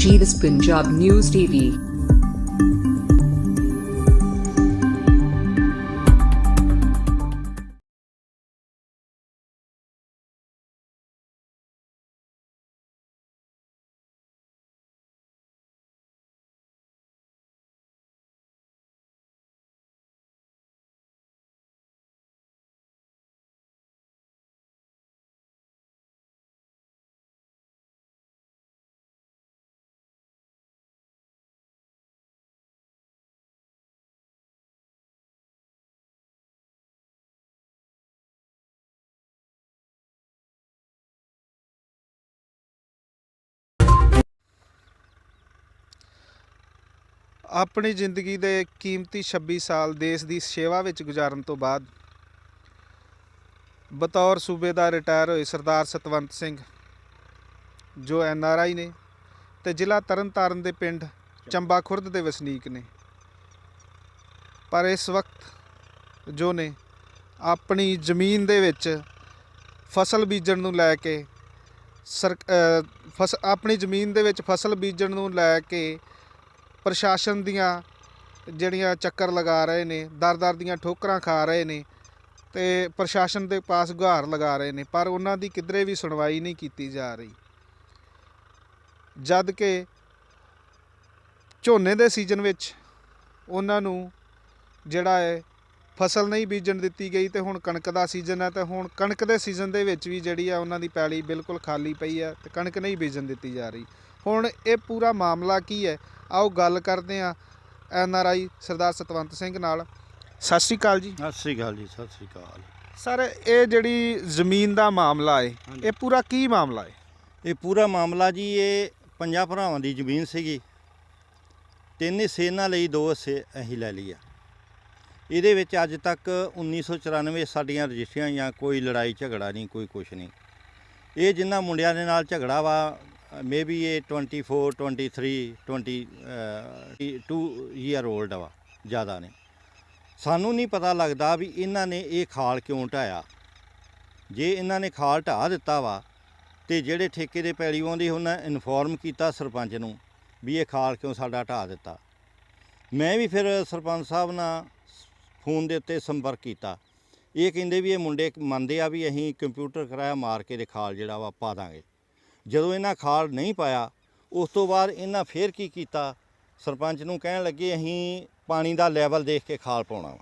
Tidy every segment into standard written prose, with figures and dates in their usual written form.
Jeeves Punjab News TV। ਆਪਣੀ ਜ਼ਿੰਦਗੀ ਦੇ ਕੀਮਤੀ 26 ਸਾਲ ਦੇਸ਼ ਦੀ ਸੇਵਾ ਵਿੱਚ ਗੁਜ਼ਾਰਨ ਤੋਂ ਬਾਅਦ ਬਤੌਰ ਸੂਬੇਦਾਰ ਰਿਟਾਇਰ ਹੋਏ ਸਰਦਾਰ ਸਤਵੰਤ ਸਿੰਘ ਜੋ NRI ਨੇ ਤੇ ਜ਼ਿਲ੍ਹਾ ਤਰਨਤਾਰਨ ਦੇ ਪਿੰਡ ਚੰਬਾ ਖੁਰਦ ਦੇ ਵਸਨੀਕ ਨੇ, ਪਰ ਇਸ ਵਕਤ ਜੋ ਨੇ ਆਪਣੀ ਜ਼ਮੀਨ ਦੇ ਵਿੱਚ ਫਸਲ ਬੀਜਣ ਨੂੰ ਲੈ ਕੇ ਆਪਣੀ ਜ਼ਮੀਨ ਦੇ ਵਿੱਚ ਫਸਲ ਬੀਜਣ ਨੂੰ ਲੈ ਕੇ ਪ੍ਰਸ਼ਾਸਨ ਦੀਆਂ ਜਿਹੜੀਆਂ ਚੱਕਰ ਲਗਾ ਰਹੇ ਨੇ, ਦਰ ਦੀਆਂ ਠੋਕਰਾਂ ਖਾ ਰਹੇ ਨੇ ਤੇ ਪ੍ਰਸ਼ਾਸਨ ਦੇ ਪਾਸ ਗੁਹਾਰ ਲਗਾ ਰਹੇ ਨੇ, ਪਰ ਉਹਨਾਂ ਦੀ ਕਿਧਰੇ ਵੀ ਸੁਣਵਾਈ ਨਹੀਂ ਕੀਤੀ ਜਾ ਰਹੀ। ਜਦ ਕਿ ਝੋਨੇ ਦੇ ਸੀਜ਼ਨ ਵਿੱਚ ਉਹਨਾਂ ਨੂੰ ਜਿਹੜਾ ਹੈ ਫਸਲ ਨਹੀਂ ਬੀਜਣ ਦਿੱਤੀ ਗਈ ਤੇ ਹੁਣ ਕਣਕ ਦਾ ਸੀਜ਼ਨ ਹੈ ਤੇ ਹੁਣ ਕਣਕ ਦੇ ਸੀਜ਼ਨ ਦੇ ਵਿੱਚ ਵੀ ਜਿਹੜੀ ਆ ਉਹਨਾਂ ਦੀ ਪੈਲੀ ਬਿਲਕੁਲ ਖਾਲੀ ਪਈ ਹੈ ਤੇ ਕਣਕ ਨਹੀਂ ਬੀਜਣ ਦਿੱਤੀ ਜਾ ਰਹੀ। ਹੁਣ ਇਹ ਪੂਰਾ ਮਾਮਲਾ ਕੀ ਹੈ, ਆਓ ਗੱਲ ਕਰਦੇ ਹਾਂ NRI ਸਰਦਾਰ ਸਤਵੰਤ ਸਿੰਘ ਨਾਲ। ਸਤਿ ਸ਼੍ਰੀ ਅਕਾਲ ਜੀ। ਸਤਿ ਸ਼੍ਰੀ ਅਕਾਲ ਜੀ। ਸਤਿ ਸ਼੍ਰੀ ਅਕਾਲ ਸਰ, ਇਹ ਜਿਹੜੀ ਜ਼ਮੀਨ ਦਾ ਮਾਮਲਾ ਹੈ ਇਹ ਪੂਰਾ ਕੀ ਮਾਮਲਾ ਹੈ? ਇਹ ਪੂਰਾ ਮਾਮਲਾ ਜੀ ਇਹ 5 ਭਰਾਵਾਂ ਦੀ ਜ਼ਮੀਨ ਸੀਗੀ। 3 ਹਿੱਸੇ ਇਹਨਾਂ ਲਈ, 2 ਹਿੱਸੇ ਅਸੀਂ ਲੈ ਲਈ ਆ। ਇਹਦੇ ਵਿੱਚ ਅੱਜ ਤੱਕ 1994 ਸਾਡੀਆਂ ਰਜਿਸਟਰੀਆਂ ਜਾਂ ਕੋਈ ਲੜਾਈ ਝਗੜਾ ਨਹੀਂ, ਕੋਈ ਕੁਛ ਨਹੀਂ। ਇਹ ਜਿਨ੍ਹਾਂ ਮੁੰਡਿਆਂ ਦੇ ਨਾਲ ਝਗੜਾ ਵਾ ਮੇਬੀ ਇਹ 24, 23, 22 ਈਅਰ ਓਲਡ ਵਾ, ਜ਼ਿਆਦਾ ਨੇ। ਸਾਨੂੰ ਨਹੀਂ ਪਤਾ ਲੱਗਦਾ ਵੀ ਇਹਨਾਂ ਨੇ ਇਹ ਖਾਲ ਕਿਉਂ ਢਾਇਆ। ਜੇ ਇਹਨਾਂ ਨੇ ਖਾਲ ਢਾਹ ਦਿੱਤਾ ਵਾ ਤੇ ਜਿਹੜੇ ਠੇਕੇ ਦੇ ਪੈਲੀ ਵਾਉਂਦੇ ਉਹਨਾਂ ਇਨਫੋਰਮ ਕੀਤਾ ਸਰਪੰਚ ਨੂੰ ਵੀ ਇਹ ਖਾਲ ਕਿਉਂ ਸਾਡਾ ਢਾਹ ਦਿੱਤਾ। ਮੈਂ ਵੀ ਫਿਰ ਸਰਪੰਚ ਸਾਹਿਬ ਨਾਲ ਫੋਨ ਦੇ ਉੱਤੇ ਸੰਪਰਕ ਕੀਤਾ। ਇਹ ਕਹਿੰਦੇ ਵੀ ਇਹ ਮੁੰਡੇ ਮੰਨਦੇ ਆ ਵੀ ਅਸੀਂ ਕੰਪਿਊਟਰ ਕਰਾਇਆ ਮਾਰ ਕੇ ਤੇ ਖਾਲ ਜਿਹੜਾ ਵਾ ਪਾ ਦਾਂਗੇ। ਜਦੋਂ ਇਹਨਾਂ ਖਾਲ ਨਹੀਂ ਪਾਇਆ ਉਸ ਤੋਂ ਬਾਅਦ ਇਹਨਾਂ ਫੇਰ ਕੀ ਕੀਤਾ, ਸਰਪੰਚ ਨੂੰ ਕਹਿਣ ਲੱਗੇ ਅਸੀਂ ਪਾਣੀ ਦਾ ਲੈਵਲ ਦੇਖ ਕੇ ਖਾਲ ਪਾਉਣਾ ਵਾ।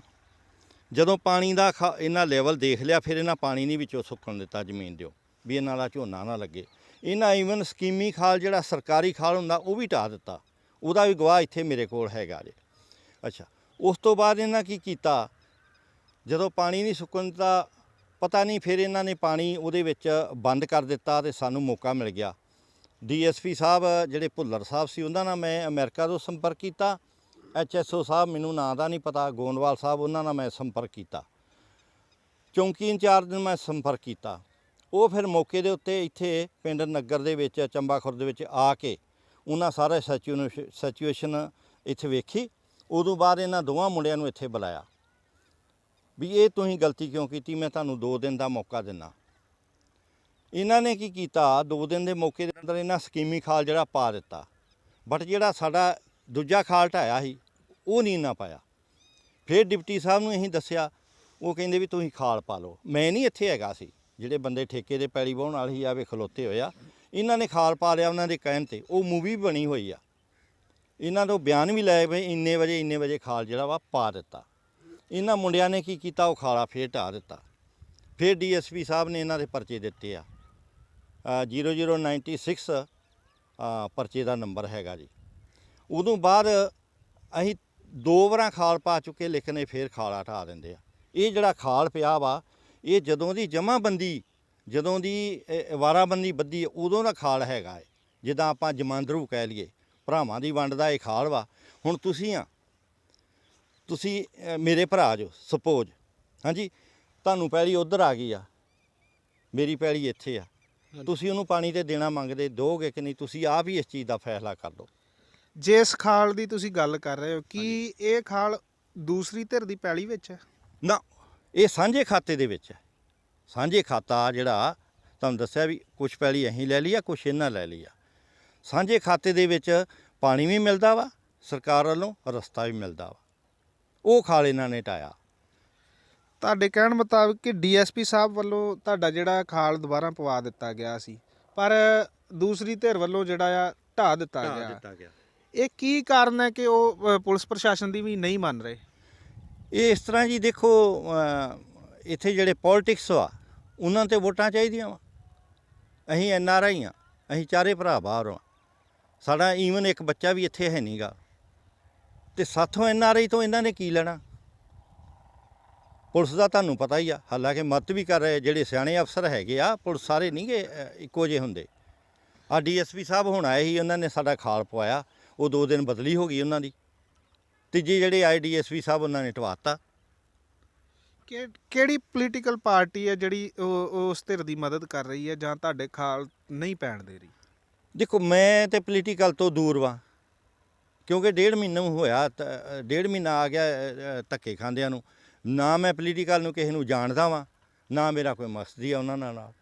ਜਦੋਂ ਪਾਣੀ ਦਾ ਇਹਨਾਂ ਲੈਵਲ ਦੇਖ ਲਿਆ ਫਿਰ ਇਹਨਾਂ ਪਾਣੀ ਨਹੀਂ ਵਿੱਚੋਂ ਸੁੱਕਣ ਦਿੱਤਾ ਜ਼ਮੀਨ ਦਿਓ ਵੀ ਇਹਨਾਂ ਦਾ ਝੋਨਾ ਨਾ ਲੱਗੇ। ਇਹਨਾਂ ਈਵਨ ਸਕੀਮੀ ਖਾਲ ਜਿਹੜਾ ਸਰਕਾਰੀ ਖਾਲ ਹੁੰਦਾ ਉਹ ਵੀ ਢਾਹ ਦਿੱਤਾ, ਉਹਦਾ ਵੀ ਗਵਾਹ ਇੱਥੇ ਮੇਰੇ ਕੋਲ ਹੈਗਾ ਜੇ। ਅੱਛਾ, ਉਸ ਤੋਂ ਬਾਅਦ ਇਹਨਾਂ ਕੀ ਕੀਤਾ, ਜਦੋਂ ਪਾਣੀ ਨਹੀਂ ਸੁੱਕਣ ਦਿੱਤਾ ਪਤਾ ਨਹੀਂ ਫਿਰ ਇਹਨਾਂ ਨੇ ਪਾਣੀ ਉਹਦੇ ਵਿੱਚ ਬੰਦ ਕਰ ਦਿੱਤਾ ਤੇ ਸਾਨੂੰ ਮੌਕਾ ਮਿਲ ਗਿਆ। DSP ਸਾਹਿਬ ਜਿਹੜੇ ਭੁੱਲਰ ਸਾਹਿਬ ਸੀ ਉਹਨਾਂ ਨਾਲ ਮੈਂ ਅਮਰੀਕਾ ਤੋਂ ਸੰਪਰਕ ਕੀਤਾ। HSO ਸਾਹਿਬ ਮੈਨੂੰ ਨਾਂ ਦਾ ਨਹੀਂ ਪਤਾ, ਗੋਂਦਵਾਲ ਸਾਹਿਬ, ਉਹਨਾਂ ਨਾਲ ਮੈਂ ਸੰਪਰਕ ਕੀਤਾ। ਚੌਂਕੀ ਇੰਚਾਰਜ ਨੂੰ ਮੈਂ ਸੰਪਰਕ ਕੀਤਾ। ਉਹ ਫਿਰ ਮੌਕੇ ਦੇ ਉੱਤੇ ਇੱਥੇ ਪਿੰਡ ਨਗਰ ਦੇ ਵਿੱਚ ਚੰਬਾ ਖੁਰਦ ਦੇ ਵਿੱਚ ਆ ਕੇ ਉਹਨਾਂ ਸਾਰਾ ਸਿਚੁਏਸ਼ਨ ਇੱਥੇ ਵੇਖੀ। ਉਦੋਂ ਬਾਅਦ ਇਹਨਾਂ ਦੋਵਾਂ ਮੁੰਡਿਆਂ ਨੂੰ ਇੱਥੇ ਬੁਲਾਇਆ ਵੀ ਇਹ ਤੁਸੀਂ ਗਲਤੀ ਕਿਉਂ ਕੀਤੀ, ਮੈਂ ਤੁਹਾਨੂੰ 2 ਦਿਨ ਦਾ ਮੌਕਾ ਦਿੰਦਾ। ਇਹਨਾਂ ਨੇ ਕੀ ਕੀਤਾ, 2 ਦਿਨ ਦੇ ਮੌਕੇ ਦੇ ਅੰਦਰ ਇਹਨਾਂ ਸਕੀਮੀ ਖਾਲ ਜਿਹੜਾ ਪਾ ਦਿੱਤਾ, ਬਟ ਜਿਹੜਾ ਸਾਡਾ ਦੂਜਾ ਖਾਲ ਢਾਇਆ ਸੀ ਉਹ ਨਹੀਂ ਇਹਨਾਂ ਪਾਇਆ। ਫਿਰ ਡਿਪਟੀ ਸਾਹਿਬ ਨੂੰ ਅਸੀਂ ਦੱਸਿਆ, ਉਹ ਕਹਿੰਦੇ ਵੀ ਤੁਸੀਂ ਖਾਲ ਪਾ ਲਓ। ਮੈਂ ਨਹੀਂ ਇੱਥੇ ਹੈਗਾ ਸੀ, ਜਿਹੜੇ ਬੰਦੇ ਠੇਕੇ ਦੇ ਪੈਲੀ ਵਾਹੁਣ ਵਾਲੇ ਸੀ ਆਵੇ ਖਲੋਤੇ ਹੋਏ ਆ, ਇਹਨਾਂ ਨੇ ਖਾਲ ਪਾ ਲਿਆ ਉਹਨਾਂ ਦੇ ਕਹਿਣ 'ਤੇ। ਉਹ ਮੂਵੀ ਬਣੀ ਹੋਈ ਆ, ਇਹਨਾਂ ਤੋਂ ਬਿਆਨ ਵੀ ਲਏ ਪਏ, ਇੰਨੇ ਵਜੇ ਖਾਲ ਜਿਹੜਾ ਵਾ ਪਾ ਦਿੱਤਾ। ਇਹਨਾਂ ਮੁੰਡਿਆਂ ਨੇ ਕੀ ਕੀਤਾ, ਉਹ ਖਾਲਾ ਫੇਰ ਢਾਹ ਦਿੱਤਾ। ਫਿਰ DSP ਸਾਹਿਬ ਨੇ ਇਹਨਾਂ ਦੇ ਪਰਚੇ ਦਿੱਤੇ ਆ, 0096 ਪਰਚੇ ਦਾ ਨੰਬਰ ਹੈਗਾ ਜੀ। ਉਦੋਂ ਬਾਅਦ ਅਸੀਂ 2 ਵਾਰਾਂ ਖਾਲ ਪਾ ਚੁੱਕੇ, ਲੇਕਿਨ ਫੇਰ ਖਾਲਾ ਢਾਹ ਦਿੰਦੇ ਆ। ਇਹ ਜਿਹੜਾ ਖਾਲ ਪਿਆ ਵਾ ਇਹ ਜਦੋਂ ਦੀ ਜਮ੍ਹਾਂਬੰਦੀ, ਜਦੋਂ ਦੀ ਵਾਰਾਬੰਦੀ ਬੱਧੀ ਉਦੋਂ ਦਾ ਖਾਲ ਹੈਗਾ ਹੈ। ਜਿੱਦਾਂ ਆਪਾਂ ਜਮਾਂਦਰੂ ਕਹਿ ਲਈਏ, ਭਰਾਵਾਂ ਦੀ ਵੰਡ ਦਾ ਇਹ ਖਾਲ ਵਾ। ਹੁਣ ਤੁਸੀਂ ਮੇਰੇ ਭਰਾ ਜੋ ਸਪੋਜ਼, ਹਾਂਜੀ, ਤੁਹਾਨੂੰ ਪੈਲੀ ਉੱਧਰ ਆ ਗਈ ਆ, ਮੇਰੀ ਪੈਲੀ ਇੱਥੇ ਆ, ਤੁਸੀਂ ਉਹਨੂੰ ਪਾਣੀ ਤੇ ਦੇਣਾ ਮੰਗਦੇ, ਦੋਗੇ ਕਿ ਨਹੀਂ? ਤੁਸੀਂ ਆਪ ਹੀ ਇਸ ਚੀਜ਼ ਦਾ ਫੈਸਲਾ ਕਰ ਲਓ। ਜਿਸ ਖਾਲ ਦੀ ਤੁਸੀਂ ਗੱਲ ਕਰ ਰਹੇ ਹੋ, ਕੀ ਇਹ ਖਾਲ ਦੂਸਰੀ ਧਿਰ ਦੀ ਪੈਲੀ ਵਿੱਚ ਹੈ? ਨਾ, ਇਹ ਸਾਂਝੇ ਖਾਤੇ ਦੇ ਵਿੱਚ ਹੈ। ਸਾਂਝੇ ਖਾਤਾ ਜਿਹੜਾ ਤੁਹਾਨੂੰ ਦੱਸਿਆ ਵੀ ਕੁਛ ਪੈਲੀ ਅਸੀਂ ਲੈ ਲਈ ਆ, ਕੁਛ ਇਹਨਾਂ ਲੈ ਲਈ ਆ। ਸਾਂਝੇ ਖਾਤੇ ਦੇ ਵਿੱਚ ਪਾਣੀ ਵੀ ਮਿਲਦਾ ਵਾ, ਸਰਕਾਰ ਵੱਲੋਂ ਰਸਤਾ ਵੀ ਮਿਲਦਾ ਵਾ। ਉਹ ਖਾਲ ਇਹਨਾਂ ਨੇ ਢਾਇਆ। ਤੁਹਾਡੇ ਕਹਿਣ ਮੁਤਾਬਕ ਕਿ ਡੀਐਸਪੀ ਸਾਹਿਬ ਵੱਲੋਂ ਤੁਹਾਡਾ ਜਿਹੜਾ ਖਾਲ ਦੁਬਾਰਾ ਪਵਾ ਦਿੱਤਾ ਗਿਆ ਸੀ, ਪਰ ਦੂਸਰੀ ਧਿਰ ਵੱਲੋਂ ਜਿਹੜਾ ਆ ਢਾਹ ਦਿੱਤਾ ਗਿਆ। ਇਹ ਕੀ ਕਾਰਨ ਹੈ ਕਿ ਉਹ ਪੁਲਿਸ ਪ੍ਰਸ਼ਾਸਨ ਦੀ ਵੀ ਨਹੀਂ ਮੰਨ ਰਹੇ? ਇਹ ਇਸ ਤਰ੍ਹਾਂ ਜੀ, ਦੇਖੋ ਇੱਥੇ ਜਿਹੜੇ ਪੋਲੀਟਿਕਸ ਵਾ ਉਹਨਾਂ 'ਤੇ ਵੋਟਾਂ ਚਾਹੀਦੀਆਂ ਵਾ। ਅਸੀਂ NRI ਹਾਂ, ਅਸੀਂ ਚਾਰੇ ਭਰਾ ਬਾਹਰ ਹਾਂ, ਸਾਡਾ ਈਵਨ ਇੱਕ ਬੱਚਾ ਵੀ ਇੱਥੇ ਹੈ ਨਹੀਂਗਾ, ਅਤੇ ਸਾਥੋਂ NRI ਤੋਂ ਇਹਨਾਂ ਨੇ ਕੀ ਲੈਣਾ? ਪੁਲਿਸ ਦਾ ਤੁਹਾਨੂੰ ਪਤਾ ਹੀ ਆ, ਹਾਲਾਂਕਿ ਮਦਦ ਵੀ ਕਰ ਰਹੇ ਜਿਹੜੇ ਸਿਆਣੇ ਅਫਸਰ ਹੈਗੇ ਆ, ਪੁਲਿਸ ਸਾਰੇ ਨਹੀਂ ਗੇ ਇੱਕੋ ਜਿਹੇ ਹੁੰਦੇ। ਆ DSP ਸਾਹਿਬ ਹੁਣ ਆਏ ਸੀ, ਉਹਨਾਂ ਨੇ ਸਾਡਾ ਖਾਲ ਪਵਾਇਆ, ਉਹ 2 ਦਿਨ ਬਦਲੀ ਹੋ ਗਈ ਉਹਨਾਂ ਦੀ। ਤੀਜੀ ਜਿਹੜੇ ਆਏ DSP ਸਾਹਿਬ, ਉਹਨਾਂ ਨੇ ਢਵਾਤਾ। ਕਿਹੜੀ ਪੋਲੀਟੀਕਲ ਪਾਰਟੀ ਹੈ ਜਿਹੜੀ ਉਸ ਧਿਰ ਦੀ ਮਦਦ ਕਰ ਰਹੀ ਹੈ ਜਾਂ ਤੁਹਾਡੇ ਖਾਲ ਨਹੀਂ ਪੈਣ ਦੇ ਰਹੀ? ਦੇਖੋ, ਮੈਂ ਤੇ ਪੋਲੀਟੀਕਲ ਤੋਂ ਦੂਰ ਵਾਂ, ਕਿਉਂਕਿ 1.5 ਮਹੀਨਾ ਹੋਇਆ, 1.5 ਮਹੀਨਾ ਆ ਗਿਆ ਧੱਕੇ ਖਾਂਦਿਆਂ ਨੂੰ। ਨਾ ਮੈਂ ਪੋਲੀਟੀਕਲ ਨੂੰ ਕਿਸੇ ਨੂੰ ਜਾਣਦਾ ਵਾਂ, ਨਾ ਮੇਰਾ ਕੋਈ ਮਸਦੀ ਆ ਉਹਨਾਂ ਨਾਲ।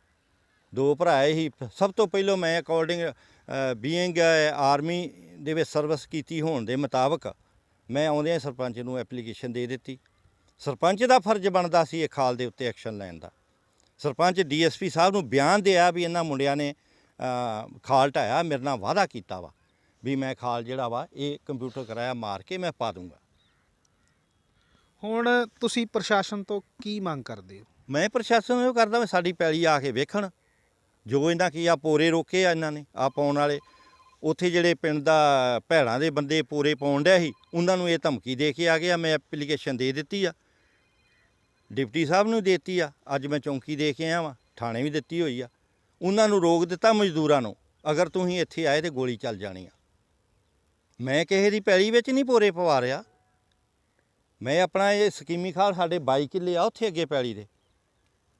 2 ਭਰਾ ਹੀ। ਸਭ ਤੋਂ ਪਹਿਲਾਂ ਮੈਂ ਅਕੋਰਡਿੰਗ ਬੀਇੰਗ ਆਰਮੀ ਦੇ ਵਿੱਚ ਸਰਵਿਸ ਕੀਤੀ ਹੋਣ ਦੇ ਮੁਤਾਬਕ ਮੈਂ ਆਉਂਦਿਆਂ ਸਰਪੰਚ ਨੂੰ ਐਪਲੀਕੇਸ਼ਨ ਦੇ ਦਿੱਤੀ। ਸਰਪੰਚ ਦਾ ਫਰਜ਼ ਬਣਦਾ ਸੀ ਇਹ ਖਾਲ ਦੇ ਉੱਤੇ ਐਕਸ਼ਨ ਲੈਣ ਦਾ। ਸਰਪੰਚ DSP ਸਾਹਿਬ ਨੂੰ ਬਿਆਨ ਦਿਆ ਵੀ ਇਹਨਾਂ ਮੁੰਡਿਆਂ ਨੇ ਖਾਲ ਢਾਇਆ, ਮੇਰੇ ਨਾਲ ਵਾਅਦਾ ਕੀਤਾ ਵਾ ਵੀ ਮੈਂ ਖਾਲ ਜਿਹੜਾ ਵਾ ਇਹ ਕੰਪਿਊਟਰ ਕਰਾਇਆ ਮਾਰ ਕੇ ਮੈਂ ਪਾ ਦੂੰਗਾ। ਹੁਣ ਤੁਸੀਂ ਪ੍ਰਸ਼ਾਸਨ ਤੋਂ ਕੀ ਮੰਗ ਕਰਦੇ ਹੋ? ਮੈਂ ਪ੍ਰਸ਼ਾਸਨ ਨੂੰ ਇਹ ਕਰਦਾ ਵੀ ਸਾਡੀ ਪੈਲੀ ਆ ਕੇ ਵੇਖਣ, ਜੋ ਇਹਨਾਂ ਕੀ ਆ ਪੋਰੇ ਰੋਕੇ ਆ ਇਹਨਾਂ ਨੇ ਆ ਪਾਉਣ ਵਾਲੇ। ਉੱਥੇ ਜਿਹੜੇ ਪਿੰਡ ਦਾ ਭੈੜਾਂ ਦੇ ਬੰਦੇ ਪੋਰੇ ਪਾਉਣ ਡਿਆ ਸੀ, ਉਹਨਾਂ ਨੂੰ ਇਹ ਧਮਕੀ ਦੇ ਕੇ ਆ ਗਿਆ। ਮੈਂ ਐਪਲੀਕੇਸ਼ਨ ਦੇ ਦਿੱਤੀ ਆ, ਡਿਪਟੀ ਸਾਹਿਬ ਨੂੰ ਦੇਤੀ ਆ, ਅੱਜ ਮੈਂ ਚੌਂਕੀ ਦੇ ਕੇ ਆਇਆ ਵਾਂ, ਥਾਣੇ ਵੀ ਦਿੱਤੀ ਹੋਈ ਆ। ਉਹਨਾਂ ਨੂੰ ਰੋਕ ਦਿੱਤਾ ਮਜ਼ਦੂਰਾਂ ਨੂੰ, ਅਗਰ ਤੁਸੀਂ ਇੱਥੇ ਆਏ ਤਾਂ ਗੋਲੀ ਚੱਲ ਜਾਣੀ ਆ। ਮੈਂ ਕਿਸੇ ਦੀ ਪੈਲੀ ਵਿੱਚ ਨਹੀਂ ਪੋਰੇ ਪਵਾ ਰਿਹਾ। ਮੈਂ ਆਪਣਾ ਇਹ ਸਕੀਮੀ ਖਾਲ ਸਾਡੇ 22 ਕਿੱਲੇ ਆ, ਉੱਥੇ ਅੱਗੇ ਪੈਲੀ ਦੇ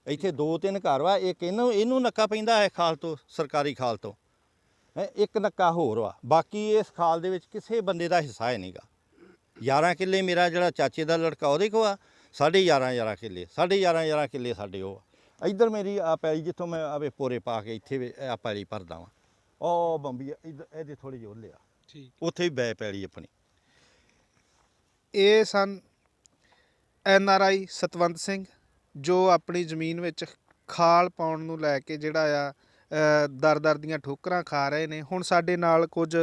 ਇੱਥੇ 2-3 ਘਰ ਵਾ। ਇੱਕ ਇਹਨੂੰ ਨੱਕਾ ਪੈਂਦਾ ਹੈ ਖਾਲ ਤੋਂ, ਸਰਕਾਰੀ ਖਾਲ ਤੋਂ। ਇੱਕ ਨੱਕਾ ਹੋਰ ਵਾ, ਬਾਕੀ ਇਸ ਖਾਲ ਦੇ ਵਿੱਚ ਕਿਸੇ ਬੰਦੇ ਦਾ ਹਿੱਸਾ ਹੈ ਨਹੀਂਗਾ। 11 ਕਿੱਲੇ ਮੇਰਾ ਜਿਹੜਾ ਚਾਚੇ ਦਾ ਲੜਕਾ ਉਹਦੇ ਕੋਲ ਆ, 11.5 ਕਿੱਲੇ, 11.5 ਕਿੱਲੇ ਸਾਡੇ ਉਹ ਆ। ਇੱਧਰ ਮੇਰੀ ਆ ਪੈਲੀ ਜਿੱਥੋਂ ਮੈਂ ਆਵੇ ਪੋਰੇ ਪਾ ਕੇ ਇੱਥੇ ਆ ਪੈਲੀ ਭਰਦਾ ਵਾਂ। ਉਹ ਬੰਬੀ ਇੱਧਰ ਇਹਦੇ ਥੋੜ੍ਹੇ ਜਿਹੇ ਉੱਲੇ ਆ, ਠੀਕ, ਉੱਥੇ ਵੀ ਬੈ ਪੈਲੀ ਆਪਣੀ। ਇਹ ਸਨ NRI ਸਤਵੰਤ ਸਿੰਘ, ਜੋ ਆਪਣੀ ਜ਼ਮੀਨ ਵਿੱਚ ਖਾਲ ਪਾਉਣ ਨੂੰ ਲੈ ਕੇ ਜਿਹੜਾ ਆ ਦਰ ਦੀਆਂ ਠੋਕਰਾਂ ਖਾ ਰਹੇ ਨੇ। ਹੁਣ ਸਾਡੇ ਨਾਲ ਕੁਝ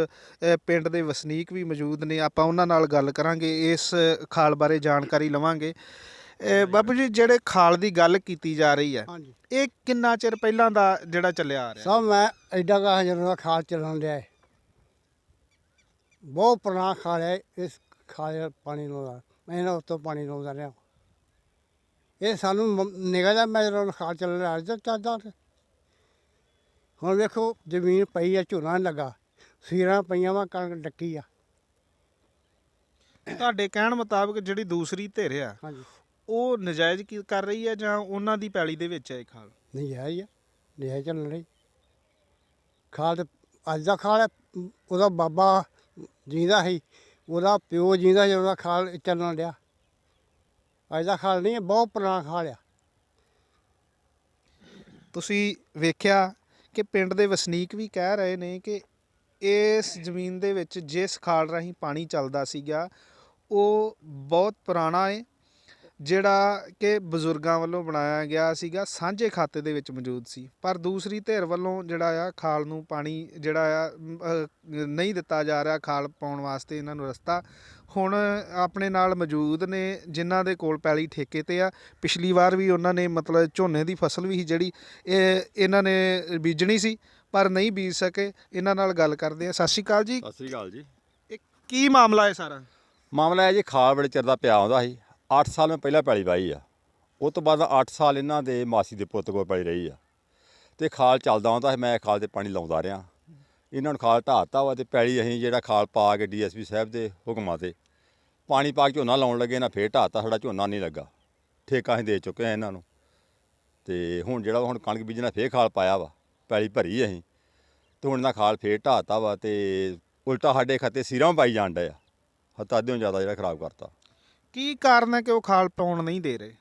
ਪਿੰਡ ਦੇ ਵਸਨੀਕ ਵੀ ਮੌਜੂਦ ਨੇ, ਆਪਾਂ ਉਹਨਾਂ ਨਾਲ ਗੱਲ ਕਰਾਂਗੇ, ਇਸ ਖਾਲ ਬਾਰੇ ਜਾਣਕਾਰੀ ਲਵਾਂਗੇ। ਬਾਬੂ ਜੀ, ਜਿਹੜੇ ਖਾਲ ਦੀ ਗੱਲ ਕੀਤੀ ਜਾ ਰਹੀ ਹੈ, ਹਾਂਜੀ, ਇਹ ਕਿੰਨਾ ਚਿਰ ਪਹਿਲਾਂ ਦਾ ਜਿਹੜਾ ਚੱਲਿਆ ਆ ਰਿਹਾ? ਸਭ ਮੈਂ ਐਡਾ ਕਾ ਜਦੋਂ ਦਾ ਖਾਲ ਚੱਲਣ ਡਿਆ ਹੈ, ਬਹੁਤ ਪੁਰਾਣਾ ਖਾਲ ਹੈ। ਇਸ ਖਾਲ ਪਾਣੀ ਲਾਉਂਦਾ ਮੈਂ, ਇਹਨਾਂ ਉੱਤੋਂ ਪਾਣੀ ਲਾਉਂਦਾ ਰਿਹਾ। ਇਹ ਸਾਨੂੰ ਨਿਗਾਹ ਦਾ ਮੈਂ ਜਦੋਂ ਖਾਲ ਚੱਲ ਰਿਹਾ ਅੱਜ ਚੱਲਦਾ। ਹੁਣ ਵੇਖੋ, ਜ਼ਮੀਨ ਪਈ ਆ, ਝੋਨਾ ਨਹੀਂ ਲੱਗਾ, ਸੀਰਾਂ ਪਈਆਂ ਵਾ, ਕਣਕ ਡੱਕੀ ਆ। ਤੁਹਾਡੇ ਕਹਿਣ ਮੁਤਾਬਕ ਜਿਹੜੀ ਦੂਸਰੀ ਧਿਰ ਆ, ਹਾਂਜੀ, ਉਹ ਨਜਾਇਜ਼ ਕੀ ਕਰ ਰਹੀ ਹੈ ਜਾਂ ਉਹਨਾਂ ਦੀ ਪੈਲੀ ਦੇ ਵਿੱਚ ਹੈ ਇਹ ਖਾਲ? ਨਹੀਂ ਹੈ ਹੀ ਆ, ਨਹੀਂ ਹੈ ਚੱਲਣ ਰਹੀ ਖਾਲ। ਤੇ ਅੱਜ ਦਾ ਖਾਲ ਹੈ, ਉਹਦਾ ਬਾਬਾ ਜੀਂਦਾ ਸੀ, ਉਹਦਾ ਪਿਓ ਜੀਂਦਾ ਸੀ, ਉਹਦਾ ਖਾਲ ਚੱਲਣ ਡਿਆ। ਅੱਜ ਦਾ ਖਾਲ ਨਹੀਂ ਹੈ, ਬਹੁਤ ਪੁਰਾਣਾ ਖਾਲ ਆ। ਤੁਸੀਂ ਵੇਖਿਆ ਕਿ ਪਿੰਡ ਦੇ ਵਸਨੀਕ ਵੀ ਕਹਿ ਰਹੇ ਨੇ ਕਿ ਇਸ ਜ਼ਮੀਨ ਦੇ ਵਿੱਚ ਜਿਸ ਖਾਲ ਰਾਹੀਂ ਪਾਣੀ ਚੱਲਦਾ ਸੀਗਾ ਉਹ ਬਹੁਤ ਪੁਰਾਣਾ ਹੈ, ਜਿਹੜਾ ਕਿ ਬਜ਼ੁਰਗਾਂ ਵੱਲੋਂ ਬਣਾਇਆ ਗਿਆ ਸੀਗਾ, ਸਾਂਝੇ ਖਾਤੇ ਦੇ ਵਿੱਚ ਮੌਜੂਦ ਸੀ। ਪਰ ਦੂਸਰੀ ਧਿਰ ਵੱਲੋਂ ਜਿਹੜਾ ਆ ਖਾਲ ਨੂੰ ਪਾਣੀ ਜਿਹੜਾ ਆ ਨਹੀਂ ਦਿੱਤਾ ਜਾ ਰਿਹਾ, ਖਾਲ ਪਾਉਣ ਵਾਸਤੇ ਇਹਨਾਂ ਨੂੰ ਰਸਤਾ। ਹੁਣ ਆਪਣੇ ਨਾਲ ਮੌਜੂਦ ਨੇ ਜਿਨ੍ਹਾਂ ਦੇ ਕੋਲ ਪੈਲੀ ਠੇਕੇ 'ਤੇ ਆ। ਪਿਛਲੀ ਵਾਰ ਵੀ ਉਹਨਾਂ ਨੇ ਮਤਲਬ ਝੋਨੇ ਦੀ ਫਸਲ ਵੀ ਸੀ ਜਿਹੜੀ ਇਹਨਾਂ ਨੇ ਬੀਜਣੀ ਸੀ ਪਰ ਨਹੀਂ ਬੀਜ ਸਕੇ। ਇਹਨਾਂ ਨਾਲ ਗੱਲ ਕਰਦੇ ਆ। ਸਤਿ ਸ਼੍ਰੀ ਅਕਾਲ ਜੀ। ਸਤਿ ਸ੍ਰੀ ਅਕਾਲ ਜੀ। ਇਹ ਕੀ ਮਾਮਲਾ ਹੈ ਸਾਰਾ? ਮਾਮਲਾ ਹੈ ਜੀ, ਖਾਲ ਬੜੇ ਚਿਰ ਦਾ ਪਿਆ ਆਉਂਦਾ ਸੀ। 8 ਸਾਲ ਮੈਂ ਪਹਿਲਾਂ ਪੈਲੀ ਵਾਹੀ ਆ, ਉਹ ਤੋਂ ਬਾਅਦ 8 ਸਾਲ ਇਹਨਾਂ ਦੇ ਮਾਸੀ ਦੇ ਪੁੱਤ ਕੋਲ ਪੈਲੀ ਰਹੀ ਆ, ਅਤੇ ਖਾਲ ਚੱਲਦਾ ਆਉਂਦਾ ਸੀ। ਮੈਂ ਖਾਲ 'ਤੇ ਪਾਣੀ ਲਾਉਂਦਾ ਰਿਹਾ। ਇਹਨਾਂ ਨੂੰ ਖਾਲ ਢਾਹਤਾ ਵਾ, ਅਤੇ ਪੈਲੀ ਅਸੀਂ ਜਿਹੜਾ ਖਾਲ ਪਾ ਕੇ DSP ਸਾਹਿਬ ਦੇ ਹੁਕਮਾਂ 'ਤੇ ਪਾਣੀ ਪਾ ਕੇ ਝੋਨਾ ਲਾਉਣ ਲੱਗੇ, ਇਹਨਾਂ ਫੇਰ ਢਾਹਤਾ। ਸਾਡਾ ਝੋਨਾ ਨਹੀਂ ਲੱਗਾ, ਠੇਕਾ ਅਸੀਂ ਦੇ ਚੁੱਕੇ ਹਾਂ ਇਹਨਾਂ ਨੂੰ। ਅਤੇ ਹੁਣ ਜਿਹੜਾ ਹੁਣ ਕਣਕ ਬੀਜਣਾ ਫੇਰ ਖਾਲ ਪਾਇਆ ਵਾ, ਪੈਲੀ ਭਰੀ ਅਸੀਂ, ਅਤੇ ਹੁਣ ਇਹਨਾਂ ਖਾਲ ਫੇਰ ਢਾਹਤਾ ਵਾ, ਅਤੇ ਉਲਟਾ ਸਾਡੇ ਖਾਤੇ ਸੀਰਾਂ ਪਾਈ ਜਾਣ ਡਿਆ, ਹੱਦਾਂ ਜ਼ਿਆਦਾ ਜਿਹੜਾ ਖਰਾਬ ਕਰਤਾ। ਕੀ ਕਾਰਨ ਹੈ ਕਿ ਉਹ ਖਾਲ ਪਾਉਣ ਨਹੀਂ ਦੇ ਰਹੇ?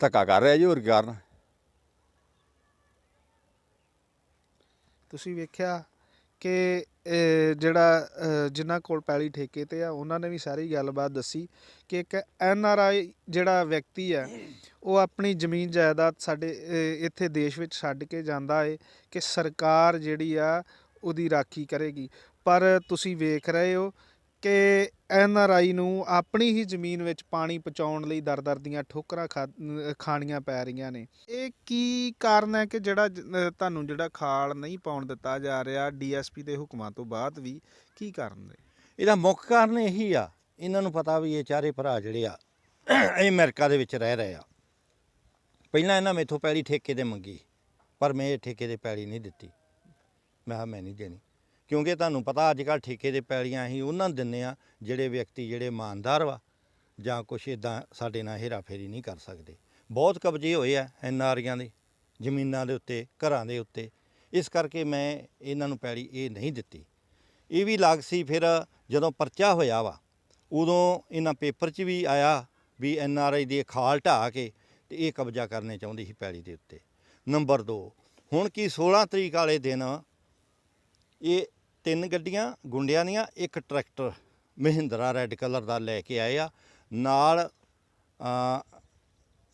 ਧੱਕਾ ਕਰ ਰਿਹਾ ਜੀ, ਹੋਰ ਕੀ ਕਾਰਨ। ਤੁਸੀਂ ਵੇਖਿਆ ਕਿ ਜਿਹੜਾ ਜਿਨ੍ਹਾਂ ਕੋਲ ਪੈਲੀ ਠੇਕੇ ਤੇ ਆ ਉਹਨਾਂ ਨੇ ਵੀ ਸਾਰੀ ਗੱਲਬਾਤ ਦੱਸੀ ਕਿ ਇੱਕ NRI ਜਿਹੜਾ ਵਿਅਕਤੀ ਆ ਉਹ ਆਪਣੀ ਜ਼ਮੀਨ ਜਾਇਦਾਦ ਸਾਡੇ ਇੱਥੇ ਦੇਸ਼ ਵਿੱਚ ਛੱਡ ਕੇ ਜਾਂਦਾ ਹੈ ਕਿ ਸਰਕਾਰ ਜਿਹੜੀ ਆ ਉਹਦੀ ਰਾਖੀ ਕਰੇਗੀ। ਪਰ ਤੁਸੀਂ ਵੇਖ ਰਹੇ ਹੋ ਕਿ NRI ਨੂੰ ਆਪਣੀ ਹੀ ਜ਼ਮੀਨ ਵਿੱਚ ਪਾਣੀ ਪਹੁੰਚਾਉਣ ਲਈ ਦਰ ਦੀਆਂ ਠੋਕਰਾਂ ਖਾਣੀਆਂ ਪੈ ਰਹੀਆਂ ਨੇ। ਇਹ ਕੀ ਕਾਰਨ ਹੈ ਕਿ ਜਿਹੜਾ ਤੁਹਾਨੂੰ ਜਿਹੜਾ ਖਾਲ ਨਹੀਂ ਪਾਉਣ ਦਿੱਤਾ ਜਾ ਰਿਹਾ DSP ਦੇ ਹੁਕਮਾਂ ਤੋਂ ਬਾਅਦ ਵੀ, ਕੀ ਕਾਰਨ ਨੇ? ਇਹਦਾ ਮੁੱਖ ਕਾਰਨ ਇਹੀ ਆ, ਇਹਨਾਂ ਨੂੰ ਪਤਾ ਵੀ ਇਹ ਚਾਰੇ ਭਰਾ ਜਿਹੜੇ ਆ ਇਹ ਅਮਰੀਕਾ ਦੇ ਵਿੱਚ ਰਹਿ ਰਹੇ ਆ। ਪਹਿਲਾਂ ਇਹਨਾਂ ਮੈਥੋਂ ਪੈਲੀ ਠੇਕੇ ਤੇ ਮੰਗੀ, ਪਰ ਮੈਂ ਇਹ ਠੇਕੇ ਤੇ ਪੈਲੀ ਨਹੀਂ ਦਿੱਤੀ। ਮੈਂ ਕਿਹਾ ਮੈਂ ਨਹੀਂ ਦੇਣੀ, ਕਿਉਂਕਿ ਤੁਹਾਨੂੰ ਪਤਾ ਅੱਜ ਕੱਲ੍ਹ ਠੇਕੇ ਦੇ ਪੈਲੀਆਂ ਅਸੀਂ ਉਹਨਾਂ ਨੂੰ ਦਿੰਦੇ ਆ ਜਿਹੜੇ ਵਿਅਕਤੀ ਜਿਹੜੇ ਇਮਾਨਦਾਰ ਵਾ ਜਾਂ ਕੁਛ ਇੱਦਾਂ ਸਾਡੇ ਨਾਲ ਹੇਰਾ ਫੇਰੀ ਨਹੀਂ ਕਰ ਸਕਦੇ। ਬਹੁਤ ਕਬਜ਼ੇ ਹੋਏ ਆ NRIਆਂ ਦੇ ਜ਼ਮੀਨਾਂ ਦੇ ਉੱਤੇ, ਘਰਾਂ ਦੇ ਉੱਤੇ, ਇਸ ਕਰਕੇ ਮੈਂ ਇਹਨਾਂ ਨੂੰ ਪੈਲੀ ਇਹ ਨਹੀਂ ਦਿੱਤੀ। ਇਹ ਵੀ ਲੱਗ ਸੀ, ਫਿਰ ਜਦੋਂ ਪਰਚਾ ਹੋਇਆ ਵਾ ਉਦੋਂ ਇਹਨਾਂ ਪੇਪਰ 'ਚ ਵੀ ਆਇਆ ਵੀ NRI ਦੀ ਖਾਲ ਢਾਹ ਕੇ ਤੇ ਇਹ ਕਬਜ਼ਾ ਕਰਨੇ ਚਾਹੁੰਦੀ ਸੀ ਪੈਲੀ ਦੇ ਉੱਤੇ। ਨੰਬਰ 2, ਹੁਣ ਕੀ 16 ਤਰੀਕ ਵਾਲੇ ਦਿਨ ਇਹ 3 ਗੱਡੀਆਂ ਗੁੰਡਿਆਂ ਦੀਆਂ, ਇੱਕ ਟਰੈਕਟਰ ਮਹਿੰਦਰਾ ਰੈੱਡ ਕਲਰ ਦਾ ਲੈ ਕੇ ਆਏ ਆ, ਨਾਲ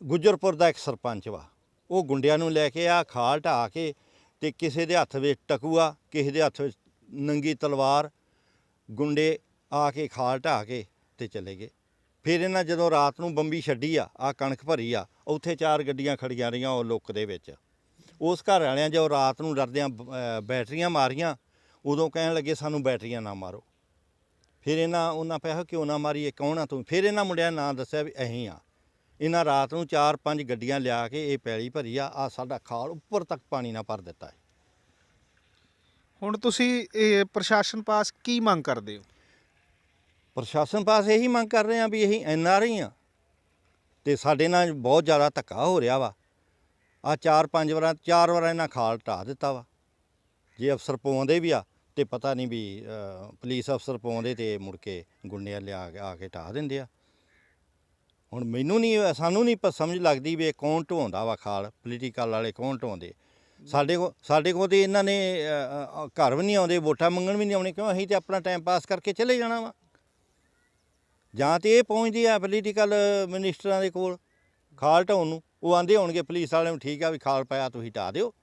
ਗੁੱਜਰਪੁਰ ਦਾ ਇੱਕ ਸਰਪੰਚ ਵਾ, ਉਹ ਗੁੰਡਿਆਂ ਨੂੰ ਲੈ ਕੇ ਆ ਖਾਲ ਢਾਹ ਕੇ, ਤੇ ਕਿਸੇ ਦੇ ਹੱਥ ਵਿੱਚ ਟਕੂਆ, ਕਿਸੇ ਦੇ ਹੱਥ ਵਿੱਚ ਨੰਗੀ ਤਲਵਾਰ। ਗੁੰਡੇ ਆ ਕੇ ਖਾਲ ਢਾਹ ਕੇ ਤੇ ਚਲੇ ਗਏ। ਫਿਰ ਇਹਨਾਂ ਜਦੋਂ ਰਾਤ ਨੂੰ ਬੰਬੀ ਛੱਡੀ ਆ ਕਣਕ ਭਰੀ ਆ, ਉੱਥੇ 4 ਗੱਡੀਆਂ ਖੜੀਆਂ ਰਹੀਆਂ ਉਹ ਲੁੱਕ ਦੇ ਵਿੱਚ। ਉਸ ਘਰ ਵਾਲਿਆਂ ਜਦੋਂ ਰਾਤ ਨੂੰ ਡਰਦਿਆਂ ਬੈਟਰੀਆਂ ਮਾਰੀਆਂ, ਉਦੋਂ ਕਹਿਣ ਲੱਗੇ ਸਾਨੂੰ ਬੈਟਰੀਆਂ ਨਾ ਮਾਰੋ। ਫਿਰ ਉਹਨਾਂ ਪਿਆ ਕਿਉਂ ਨਾ ਮਾਰੀਏ, ਕੌਣ ਆ ਤੂੰ? ਫਿਰ ਇਹਨਾਂ ਮੁੰਡਿਆਂ ਨਾਂ ਦੱਸਿਆ ਵੀ ਅਸੀਂ ਆ। ਇਹਨਾਂ ਰਾਤ ਨੂੰ 4-5 ਗੱਡੀਆਂ ਲਿਆ ਕੇ ਇਹ ਪੈਲੀ ਭਰੀ ਆ ਸਾਡਾ ਖਾਲ ਉੱਪਰ ਤੱਕ ਪਾਣੀ ਨਾਲ ਭਰ ਦਿੱਤਾ ਹੈ। ਹੁਣ ਤੁਸੀਂ ਇਹ ਪ੍ਰਸ਼ਾਸਨ ਪਾਸ ਕੀ ਮੰਗ ਕਰਦੇ ਹੋ? ਪ੍ਰਸ਼ਾਸਨ ਪਾਸ ਇਹੀ ਮੰਗ ਕਰ ਰਹੇ ਆ ਵੀ ਅਸੀਂ NRI ਆ ਤੇ ਸਾਡੇ ਨਾਲ ਬਹੁਤ ਜ਼ਿਆਦਾ ਧੱਕਾ ਹੋ ਰਿਹਾ ਵਾ। 4 ਵਾਰ ਇਹਨਾਂ ਖਾਲ ਢਾਹ ਦਿੱਤਾ ਵਾ। ਜੇ ਅਫਸਰ ਪਾਉਂਦੇ ਵੀ ਆ ਤੇ ਪਤਾ ਨਹੀਂ ਵੀ ਪੁਲਿਸ ਅਫਸਰ ਪਾਉਂਦੇ ਤੇ ਮੁੜ ਕੇ ਗੁੰਡਿਆਂ ਲਿਆ ਆ ਕੇ ਢਾਹ ਦਿੰਦੇ ਆ। ਹੁਣ ਸਾਨੂੰ ਨਹੀਂ ਸਮਝ ਲੱਗਦੀ ਵੀ ਇਹ ਕੌਣ ਢਵਾਉਂਦਾ ਵਾ ਖਾਲ, ਪੋਲੀਟੀਕਲ ਵਾਲੇ ਕੌਣ ਢਵਾਉਂਦੇ। ਸਾਡੇ ਕੋਲ ਤੇ ਇਹਨਾਂ ਨੇ ਘਰ ਵੀ ਨਹੀਂ ਆਉਂਦੇ, ਵੋਟਾਂ ਮੰਗਣ ਵੀ ਨਹੀਂ ਆਉਣੇ, ਕਿਉਂ? ਅਸੀਂ ਤੇ ਆਪਣਾ ਟਾਈਮ ਪਾਸ ਕਰਕੇ ਚਲੇ ਜਾਣਾ ਵਾ। ਜਾਂ ਤੇ ਇਹ ਪਹੁੰਚਦੇ ਆ ਪੋਲੀਟੀਕਲ ਮਿਨਿਸਟਰਾਂ ਦੇ ਕੋਲ ਖਾਲ ਢਾਉਣ ਨੂੰ, ਉਹ ਆਂਦੇ ਹੋਣਗੇ ਪੁਲਿਸ ਵਾਲਿਆਂ ਨੂੰ ਠੀਕ ਆ ਵੀ ਖਾਲ ਪਾਇਆ ਤੁਸੀਂ ਢਾਹ ਦਿਓ।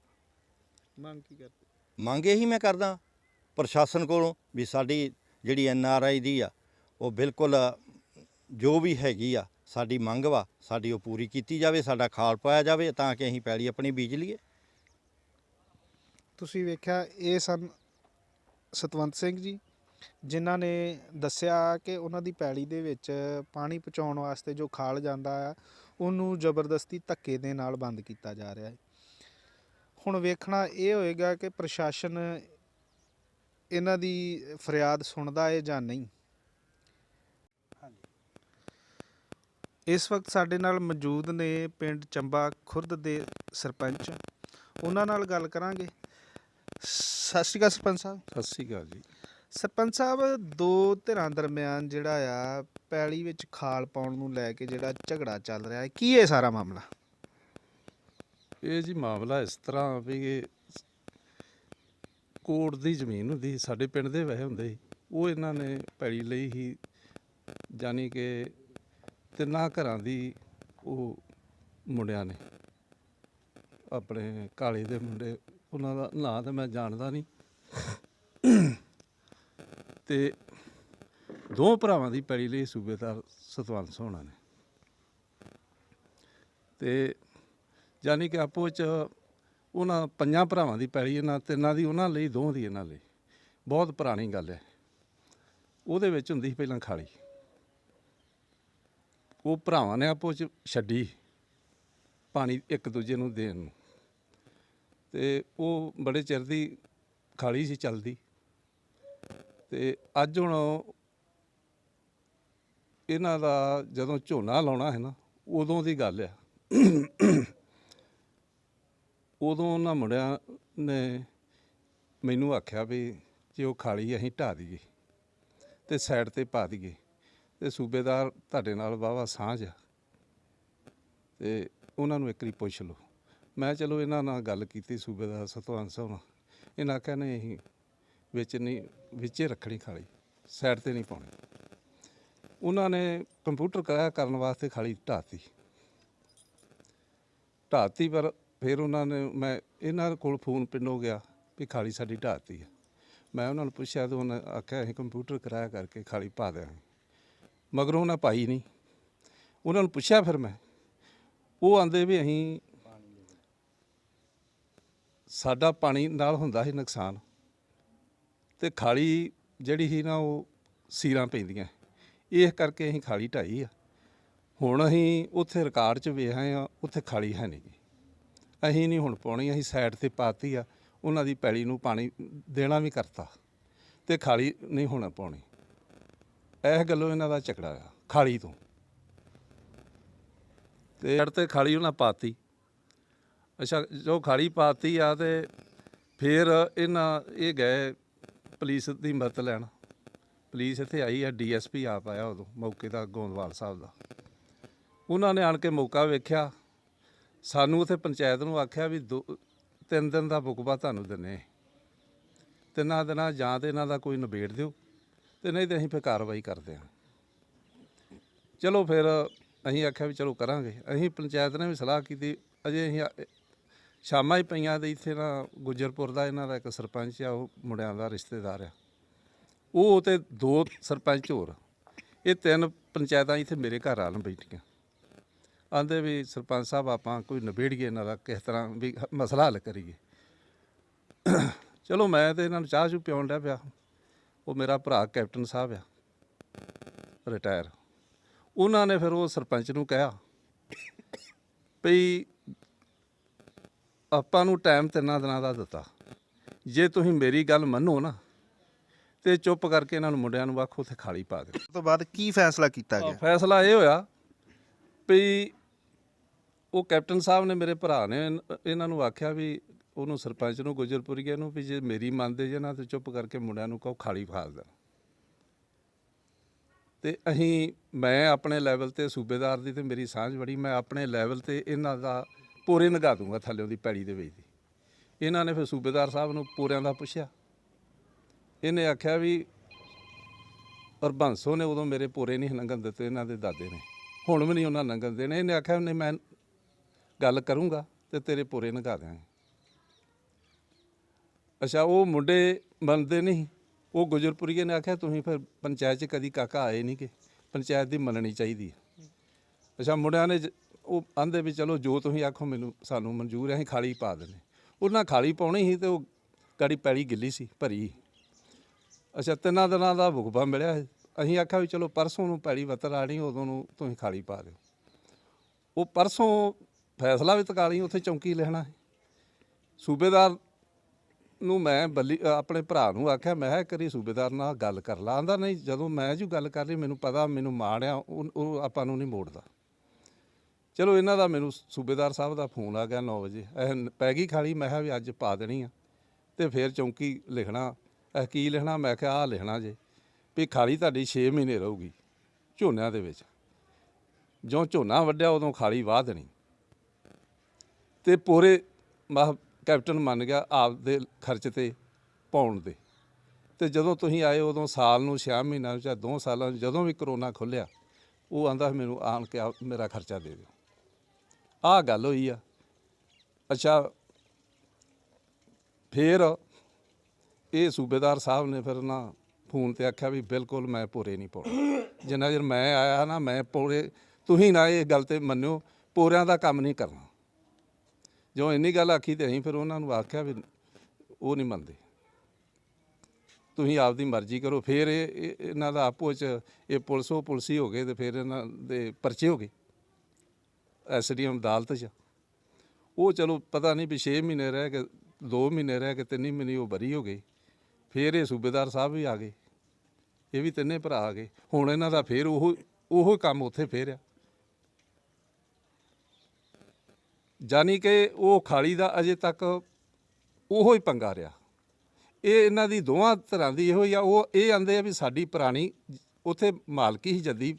ਮੰਗ ਕੀ ਕਰਦੇ? ਮੰਗ ਇਹੀ ਮੈਂ ਕਰਦਾ ਪ੍ਰਸ਼ਾਸਨ ਕੋਲੋਂ ਵੀ ਸਾਡੀ ਜਿਹੜੀ NRI ਦੀ ਆ ਉਹ ਬਿਲਕੁਲ ਜੋ ਵੀ ਹੈਗੀ ਆ ਸਾਡੀ ਮੰਗ ਵਾ, ਸਾਡੀ ਉਹ ਪੂਰੀ ਕੀਤੀ ਜਾਵੇ, ਸਾਡਾ ਖਾਲ ਪਾਇਆ ਜਾਵੇ ਤਾਂ ਕਿ ਅਸੀਂ ਪੈਲੀ ਆਪਣੀ ਬੀਜ ਲਈਏ। ਤੁਸੀਂ ਵੇਖਿਆ ਇਹ ਸਨ ਸਤਵੰਤ ਸਿੰਘ ਜੀ, ਜਿਨ੍ਹਾਂ ਨੇ ਦੱਸਿਆ ਕਿ ਉਹਨਾਂ ਦੀ ਪੈਲੀ ਦੇ ਵਿੱਚ ਪਾਣੀ ਪਹੁੰਚਾਉਣ ਵਾਸਤੇ ਜੋ ਖਾਲ ਜਾਂਦਾ ਆ ਉਹਨੂੰ ਜ਼ਬਰਦਸਤੀ ਧੱਕੇ ਦੇ ਨਾਲ ਬੰਦ ਕੀਤਾ ਜਾ ਰਿਹਾ ਹੈ। ਹੁਣ ਵੇਖਣਾ ਇਹ ਹੋਏਗਾ ਕਿ ਪ੍ਰਸ਼ਾਸਨ ਇਹਨਾਂ ਦੀ ਫਰਿਆਦ ਸੁਣਦਾ ਹੈ ਜਾਂ ਨਹੀਂ। ਇਸ ਵਕਤ ਸਾਡੇ ਨਾਲ ਮੌਜੂਦ ਨੇ ਪਿੰਡ ਚੰਬਾ ਖੁਰਦ ਦੇ ਸਰਪੰਚ, ਉਹਨਾਂ ਨਾਲ ਗੱਲ ਕਰਾਂਗੇ। ਸਤਿ ਸ਼੍ਰੀ ਅਕਾਲ ਸਰਪੰਚ ਸਾਹਿਬ। ਸਤਿ ਸ਼੍ਰੀ ਅਕਾਲ ਜੀ। ਸਰਪੰਚ ਸਾਹਿਬ, 2 ਧਿਰਾਂ ਦਰਮਿਆਨ ਜਿਹੜਾ ਆ ਪੈਲੀ ਵਿੱਚ ਖਾਲ ਪਾਉਣ ਨੂੰ ਲੈ ਕੇ ਜਿਹੜਾ ਝਗੜਾ ਚੱਲ ਰਿਹਾ ਹੈ, ਕੀ ਹੈ ਸਾਰਾ ਮਾਮਲਾ? ਇਹ ਜੀ ਮਾਮਲਾ ਇਸ ਤਰ੍ਹਾਂ ਵੀ ਇਹ ਕੋਰਟ ਦੀ ਜ਼ਮੀਨ ਹੁੰਦੀ, ਸਾਡੇ ਪਿੰਡ ਦੇ ਵੈਸੇ ਹੁੰਦੇ ਸੀ, ਉਹ ਇਹਨਾਂ ਨੇ ਪੈਲੀ ਲਈ ਹੀ, ਜਾਨੀ ਕਿ 3 ਘਰਾਂ ਦੀ ਉਹ ਮੁੰਡਿਆਂ ਨੇ, ਆਪਣੇ ਕਾਲੇ ਦੇ ਮੁੰਡੇ, ਉਹਨਾਂ ਦਾ ਨਾਂ ਤਾਂ ਮੈਂ ਜਾਣਦਾ ਨਹੀਂ, ਤੇ 2 ਭਰਾਵਾਂ ਦੀ ਪੈਲੀ ਲਈ ਸੂਬੇਦਾਰ ਸਤਵੰਤ ਹੋਣਾ ਨੇ, ਤੇ ਜਾਨੀ ਕਿ ਆਪੋ 'ਚ ਉਹਨਾਂ 5 ਭਰਾਵਾਂ ਦੀ ਪੈਲੀ, ਇਹਨਾਂ 3 ਦੀ ਉਹਨਾਂ ਲਈ, 2 ਦੀ ਇਹਨਾਂ ਲਈ। ਬਹੁਤ ਪੁਰਾਣੀ ਗੱਲ ਹੈ। ਉਹਦੇ ਵਿੱਚ ਹੁੰਦੀ ਸੀ ਪਹਿਲਾਂ ਖਾਲੀ, ਉਹ ਭਰਾਵਾਂ ਨੇ ਆਪੋ 'ਚ ਛੱਡੀ ਪਾਣੀ ਇੱਕ ਦੂਜੇ ਨੂੰ ਦੇਣ ਨੂੰ, ਤੇ ਉਹ ਬੜੇ ਚਿਰ ਦੀ ਖਾਲੀ ਸੀ ਚੱਲਦੀ। ਤੇ ਅੱਜ ਹੁਣ ਇਹਨਾਂ ਦਾ ਜਦੋਂ ਝੋਨਾ ਲਾਉਣਾ ਹੈ ਨਾ, ਉਦੋਂ ਦੀ ਗੱਲ ਆ। ਉਦੋਂ ਉਹਨਾਂ ਮੁੰਡਿਆਂ ਨੇ ਮੈਨੂੰ ਆਖਿਆ ਵੀ ਜੇ ਉਹ ਖਾਲੀ ਅਸੀਂ ਢਾਹ ਦਈਏ ਤੇ ਸਾਈਡ 'ਤੇ ਪਾ ਦਈਏ, ਤੇ ਸੂਬੇਦਾਰ ਤੁਹਾਡੇ ਨਾਲ ਵਾਹਵਾ ਸਾਂਝ ਆ, ਤੇ ਉਹਨਾਂ ਨੂੰ ਇੱਕ ਵਾਰੀ ਪੁੱਛ ਲਓ। ਮੈਂ ਚਲੋ ਇਹਨਾਂ ਨਾਲ ਗੱਲ ਕੀਤੀ, ਸੂਬੇਦਾਰ ਸਤਵੰਤ ਸਿੰਘ ਨਾਲ, ਇਹਨਾਂ ਆਖਿਆ ਨਹੀਂ ਅਸੀਂ ਵਿੱਚ ਨਹੀਂ, ਵਿੱਚੇ ਰੱਖਣੀ ਖਾਲੀ, ਸਾਈਡ ਤੇ ਨਹੀਂ ਪਾਉਣੀ। ਉਹਨਾਂ ਨੇ ਕੰਪਿਊਟਰ ਕਰਾਇਆ ਕਰਨ ਵਾਸਤੇ ਖਾਲੀ ਢਾਤੀ, ਪਰ ਫਿਰ ਉਹਨਾਂ ਨੇ, ਮੈਂ ਇਹਨਾਂ ਕੋਲ ਫੋਨ ਪਿੰਡੋਂ ਗਿਆ ਵੀ ਖਾਲੀ ਸਾਡੀ ਢਾਤੀ ਆ। ਮੈਂ ਉਹਨਾਂ ਨੂੰ ਪੁੱਛਿਆ ਤਾਂ ਉਹਨਾਂ ਆਖਿਆ ਅਸੀਂ ਕੰਪਿਊਟਰ ਕਰਾਇਆ ਕਰਕੇ ਖਾਲੀ ਪਾ ਦਿਆਂਗੇ। ਮਗਰੋਂ ਉਹਨਾਂ ਪਾਈ ਨਹੀਂ। ਉਹਨਾਂ ਨੂੰ ਪੁੱਛਿਆ ਫਿਰ ਮੈਂ, ਉਹ ਆਂਦੇ ਵੀ ਅਸੀਂ, ਸਾਡਾ ਪਾਣੀ ਨਾਲ ਹੁੰਦਾ ਸੀ ਨੁਕਸਾਨ, ਅਤੇ ਖਾਲੀ ਜਿਹੜੀ ਸੀ ਨਾ ਉਹ ਸੀਰਾਂ ਪੈਂਦੀਆਂ, ਇਸ ਕਰਕੇ ਅਸੀਂ ਖਾਲੀ ਢਾਈ ਆ। ਹੁਣ ਅਸੀਂ ਉੱਥੇ ਰਿਕਾਰਡ 'ਚ ਵੇਖ ਆਏ ਹਾਂ, ਉੱਥੇ ਖਾਲੀ ਹੈ ਨਹੀਂ ਗੀ, ਅਸੀਂ ਨਹੀਂ ਹੁਣ ਪਾਉਣੀ, ਅਸੀਂ ਸਾਈਡ 'ਤੇ ਪਾਤੀ ਆ। ਉਹਨਾਂ ਦੀ ਪੈਲੀ ਨੂੰ ਪਾਣੀ ਦੇਣਾ ਵੀ ਕਰਤਾ ਅਤੇ ਖਾਲੀ ਨਹੀਂ ਹੋਣਾ ਪਾਉਣੀ। ਇਸ ਗੱਲੋਂ ਇਹਨਾਂ ਦਾ ਝਗੜਾ ਆ ਖਾਲੀ ਤੋਂ। ਅਤੇ ਸਾਈਡ 'ਤੇ ਖਾਲੀ ਉਹਨਾਂ ਪਾਤੀ। ਅੱਛਾ, ਜੋ ਖਾਲੀ ਪਾਤੀ ਆ ਅਤੇ ਫਿਰ ਇਹ ਗਏ ਪੁਲਿਸ ਦੀ ਮਦਦ ਲੈਣ। ਪੁਲਿਸ ਇੱਥੇ ਆਈ ਆ, DSP ਆਪ ਆਇਆ ਉਦੋਂ ਮੌਕੇ ਦਾ, ਗੋਂਦਵਾਲ ਸਾਹਿਬ ਦਾ। ਉਹਨਾਂ ਨੇ ਆਣ ਕੇ ਮੌਕਾ ਵੇਖਿਆ, ਸਾਨੂੰ ਉੱਥੇ ਪੰਚਾਇਤ ਨੂੰ ਆਖਿਆ ਵੀ 3 ਦਿਨ ਦਾ ਵਕਫਾ ਤੁਹਾਨੂੰ ਦਿੰਦੇ, 3 ਦਿਨਾਂ ਜਾਂ ਤਾਂ ਇਹਨਾਂ ਦਾ ਕੋਈ ਨਿਬੇੜ ਦਿਓ, ਅਤੇ ਨਹੀਂ ਤਾਂ ਅਸੀਂ ਫਿਰ ਕਾਰਵਾਈ ਕਰਦੇ ਹਾਂ। ਚਲੋ ਫਿਰ ਅਸੀਂ ਆਖਿਆ ਵੀ ਚਲੋ ਕਰਾਂਗੇ। ਅਸੀਂ ਪੰਚਾਇਤ ਨੇ ਵੀ ਸਲਾਹ ਕੀਤੀ। ਅਜੇ ਅਸੀਂ ਸ਼ਾਮਾਂ ਹੀ ਪਈਆਂ ਅਤੇ ਇੱਥੇ ਨਾ ਗੁੱਜਰਪੁਰ ਦਾ ਇਹਨਾਂ ਦਾ ਇੱਕ ਸਰਪੰਚ ਆ, ਉਹ ਮੁੰਡਿਆਂ ਦਾ ਰਿਸ਼ਤੇਦਾਰ ਆ, ਉਹ ਅਤੇ 2 ਸਰਪੰਚ ਹੋਰ, ਇਹ 3 ਪੰਚਾਇਤਾਂ ਇੱਥੇ ਮੇਰੇ ਘਰ ਆਉਣ ਬੈਠੀਆਂ। ਆਂਦੇ ਵੀ ਸਰਪੰਚ ਸਾਹਿਬ ਆਪਾਂ ਕੋਈ ਨਿਬੇੜੀਏ ਇਹਨਾਂ ਦਾ, ਕਿਸ ਤਰ੍ਹਾਂ ਵੀ ਮਸਲਾ ਹੱਲ ਕਰੀਏ। ਚਲੋ ਮੈਂ ਤਾਂ ਇਹਨਾਂ ਨੂੰ ਚਾਹ ਚੂਹ ਪਿਆਉਣ ਡਿਆ ਪਿਆ। ਉਹ ਮੇਰਾ ਭਰਾ ਕੈਪਟਨ ਸਾਹਿਬ ਆ, ਰਿਟਾਇਰ, ਉਹਨਾਂ ਨੇ ਫਿਰ ਉਹ ਸਰਪੰਚ ਨੂੰ ਕਿਹਾ ਵੀ ਆਪਾਂ ਨੂੰ ਟਾਈਮ 3 ਦਿਨਾਂ ਦਾ ਦਿੱਤਾ, ਜੇ ਤੁਸੀਂ ਮੇਰੀ ਗੱਲ ਮੰਨੋ ਨਾ ਤੇ ਚੁੱਪ ਕਰਕੇ ਇਹਨਾਂ ਨੂੰ ਮੁੰਡਿਆਂ ਨੂੰ ਆਖੋ ਉੱਥੇ ਖਾਲੀ ਪਾ ਦੇ। ਉਸ ਤੋਂ ਬਾਅਦ ਕੀ ਫੈਸਲਾ ਕੀਤਾ ਗਿਆ? ਫੈਸਲਾ ਇਹ ਹੋਇਆ ਵੀ ਉਹ ਕੈਪਟਨ ਸਾਹਿਬ ਨੇ, ਮੇਰੇ ਭਰਾ ਨੇ ਇਹਨਾਂ ਨੂੰ ਆਖਿਆ ਵੀ ਉਹਨੂੰ ਸਰਪੰਚ ਨੂੰ, ਗੁੱਜਰਪੁਰੀਏ ਨੂੰ, ਵੀ ਜੇ ਮੇਰੀ ਮੰਨਦੇ ਜੇ ਨਾ ਤੇ ਚੁੱਪ ਕਰਕੇ ਮੁੰਡਿਆਂ ਨੂੰ ਕਹੋ ਖਾਲੀ ਪਾ ਦੇਣ। ਅਤੇ ਮੈਂ ਆਪਣੇ ਲੈਵਲ 'ਤੇ ਸੂਬੇਦਾਰ ਦੀ ਤੇ ਮੇਰੀ ਸਾਂਝ ਬੜੀ, ਮੈਂ ਆਪਣੇ ਲੈਵਲ 'ਤੇ ਇਹਨਾਂ ਦਾ ਪੂਰੇ ਨਿਗਾਹ ਦੂੰਗਾ ਥੱਲੇ ਦੀ ਪੈੜੀ ਦੇ ਵਿੱਚ ਦੀ। ਇਹਨਾਂ ਨੇ ਫਿਰ ਸੂਬੇਦਾਰ ਸਾਹਿਬ ਨੂੰ ਪੂਰਿਆਂ ਦਾ ਪੁੱਛਿਆ, ਇਹਨੇ ਆਖਿਆ ਵੀ ਹਰਬੰਸੋ ਨੇ ਉਦੋਂ ਮੇਰੇ ਪੂਰੇ ਨਹੀਂ ਲੰਘਣ ਦਿੱਤੇ, ਇਹਨਾਂ ਦੇ ਦਾਦੇ ਨੇ, ਹੁਣ ਵੀ ਨਹੀਂ ਉਹਨਾਂ ਲੰਘਣ ਦੇਣੇ। ਇਹਨੇ ਆਖਿਆ ਨਹੀਂ, ਮੈਂ ਗੱਲ ਕਰੂੰਗਾ ਅਤੇ ਤੇਰੇ ਪੂਰੇ ਨਿਗਾਹ ਦਿਆਂਗੇ। ਅੱਛਾ, ਉਹ ਮੁੰਡੇ ਮੰਨਦੇ ਨਹੀਂ। ਉਹ ਗੁਜਰਪੁਰੀਏ ਨੇ ਆਖਿਆ ਤੁਸੀਂ ਫਿਰ ਪੰਚਾਇਤ 'ਚ ਕਦੀ ਕਾਕਾ ਆਏ ਨਹੀਂ, ਕਿ ਪੰਚਾਇਤ ਦੀ ਮੰਨਣੀ ਚਾਹੀਦੀ ਹੈ। ਅੱਛਾ, ਮੁੰਡਿਆਂ ਨੇ ਉਹ ਆਂਦੇ ਵੀ ਚਲੋ ਜੋ ਤੁਸੀਂ ਆਖੋ ਮੈਨੂੰ, ਸਾਨੂੰ ਮਨਜ਼ੂਰ ਹੈ, ਅਸੀਂ ਖਾਲੀ ਪਾ ਦਿੰਦੇ। ਉਹਨਾਂ ਖਾਲੀ ਪਾਉਣੀ ਸੀ ਅਤੇ ਉਹ ਗਾੜੀ ਪੈਲੀ ਗਿੱਲੀ ਸੀ, ਭਰੀ। ਅੱਛਾ, 3 ਦਿਨਾਂ ਦਾ ਵਕਫਾ ਮਿਲਿਆ। ਅਸੀਂ ਆਖਿਆ ਵੀ ਚਲੋ ਪਰਸੋਂ ਨੂੰ ਪੈਲੀ ਵੱਤਰ ਆਣੀ, ਉਦੋਂ ਨੂੰ ਤੁਸੀਂ ਖਾਲੀ ਪਾ ਦਿਓ। ਉਹ ਪਰਸੋਂ ਫੈਸਲਾ ਵੀ ਤਕਾ ਲਈ, ਉੱਥੇ ਚੌਂਕੀ ਲਿਖਣਾ ਹੈ। ਸੂਬੇਦਾਰ ਨੂੰ ਮੈਂ ਆਪਣੇ ਭਰਾ ਨੂੰ ਆਖਿਆ, ਮੈਂ ਕਿਹਾ ਕਰੀ ਸੂਬੇਦਾਰ ਨਾਲ ਗੱਲ ਕਰ ਲਾ। ਆਂਦਾ ਨਹੀਂ, ਜਦੋਂ ਮੈਂ ਜੋ ਗੱਲ ਕਰ ਲਈ ਮੈਨੂੰ ਪਤਾ, ਮੈਨੂੰ ਮਾਣ ਆ, ਉਹ ਆਪਾਂ ਨੂੰ ਨਹੀਂ ਮੋੜਦਾ। ਚਲੋ ਇਹਨਾਂ ਦਾ ਮੈਨੂੰ ਸੂਬੇਦਾਰ ਸਾਹਿਬ ਦਾ ਫੋਨ ਆ ਗਿਆ 9 ਵਜੇ, ਪੈ ਗਈ ਖਾਲੀ। ਮੈਂ ਕਿਹਾ ਵੀ ਅੱਜ ਪਾ ਦੇਣੀ ਆ, ਅਤੇ ਫਿਰ ਚੌਂਕੀ ਲਿਖਣਾ। ਕੀ ਲਿਖਣਾ? ਮੈਂ ਕਿਹਾ ਆਹ ਲਿਖਣਾ ਜੇ ਵੀ ਖਾਲੀ ਤੁਹਾਡੀ 6 ਮਹੀਨੇ ਰਹੂਗੀ ਝੋਨਿਆਂ ਦੇ ਵਿੱਚ, ਜਦੋਂ ਝੋਨਾ ਵੱਢਿਆ ਉਦੋਂ ਖਾਲੀ ਵਾਹ ਦੇਣੀ। ਅਤੇ ਪੂਰੇ ਕੈਪਟਨ ਮੰਨ ਗਿਆ ਆਪਦੇ ਖਰਚ 'ਤੇ ਪਾਉਣ ਦੇ। ਅਤੇ ਜਦੋਂ ਤੁਸੀਂ ਆਏ ਉਦੋਂ ਸਾਲ ਨੂੰ 6 ਮਹੀਨਿਆਂ ਨੂੰ, ਚਾਹੇ 2 ਸਾਲਾਂ ਨੂੰ, ਜਦੋਂ ਵੀ ਕਰੋਨਾ ਖੁੱਲ੍ਹਿਆ, ਉਹ ਆਂਦਾ ਮੈਨੂੰ ਆਣ ਕੇ ਮੇਰਾ ਖਰਚਾ ਦੇ ਦਿਓ। ਆਹ ਗੱਲ ਹੋਈ ਆ। ਅੱਛਾ, ਫਿਰ ਇਹ ਸੂਬੇਦਾਰ ਸਾਹਿਬ ਨੇ ਫਿਰ ਨਾ ਫੋਨ 'ਤੇ ਆਖਿਆ ਵੀ ਬਿਲਕੁਲ ਮੈਂ ਪੂਰੇ ਨਹੀਂ ਪਾਉਣੇ, ਜਿੰਨਾ ਚਿਰ ਮੈਂ ਆਇਆ ਨਾ ਮੈਂ ਪੂਰੇ, ਤੁਸੀਂ ਨਾ ਇਹ ਗੱਲ 'ਤੇ ਮੰਨਿਓ, ਪੂਰਿਆਂ ਦਾ ਕੰਮ ਨਹੀਂ ਕਰਨਾ। ਜੋ ਇੰਨੀ ਗੱਲ ਆਖੀ ਅਤੇ ਅਸੀਂ ਫਿਰ ਉਹਨਾਂ ਨੂੰ ਆਖਿਆ ਵੀ ਉਹ ਨਹੀਂ ਮੰਨਦੇ, ਤੁਸੀਂ ਆਪਦੀ ਮਰਜ਼ੀ ਕਰੋ। ਫਿਰ ਇਹਨਾਂ ਦਾ ਆਪੋ 'ਚ ਇਹ ਪੁਲਿਸ ਹੀ ਹੋ ਗਏ, ਅਤੇ ਫਿਰ ਇਹਨਾਂ ਦੇ ਪਰਚੇ ਹੋ ਗਏ SDM ਅਦਾਲਤ 'ਚ। ਉਹ ਚਲੋ ਪਤਾ ਨਹੀਂ ਵੀ 6 ਮਹੀਨੇ ਰਹਿ ਕੇ, 2 ਮਹੀਨੇ ਰਹਿ ਕੇ, 3 ਮਹੀਨੇ ਉਹ ਬਰੀ ਹੋ ਗਏ। ਫਿਰ ਇਹ ਸੂਬੇਦਾਰ ਸਾਹਿਬ ਵੀ ਆ ਗਏ, ਇਹ ਵੀ 3 ਭਰਾ ਆ ਗਏ। ਹੁਣ ਇਹਨਾਂ ਦਾ ਫਿਰ ਉਹੋ ਕੰਮ ਉੱਥੇ ਫੇਰਿਆ, ਜਾਨੀ ਕਿ ਉਹ ਖਾਲੀ ਦਾ ਅਜੇ ਤੱਕ ਉਹੋ ਹੀ ਪੰਗਾ ਰਿਹਾ। ਇਹ ਇਹਨਾਂ ਦੀ ਦੋਵਾਂ ਤਰ੍ਹਾਂ ਦੀ ਇਹੋ ਹੀ ਆ। ਉਹ ਇਹ ਆਂਦੇ ਆ ਵੀ ਸਾਡੀ ਪੁਰਾਣੀ ਉੱਥੇ ਮਾਲਕੀ ਸੀ ਜੱਦੀ,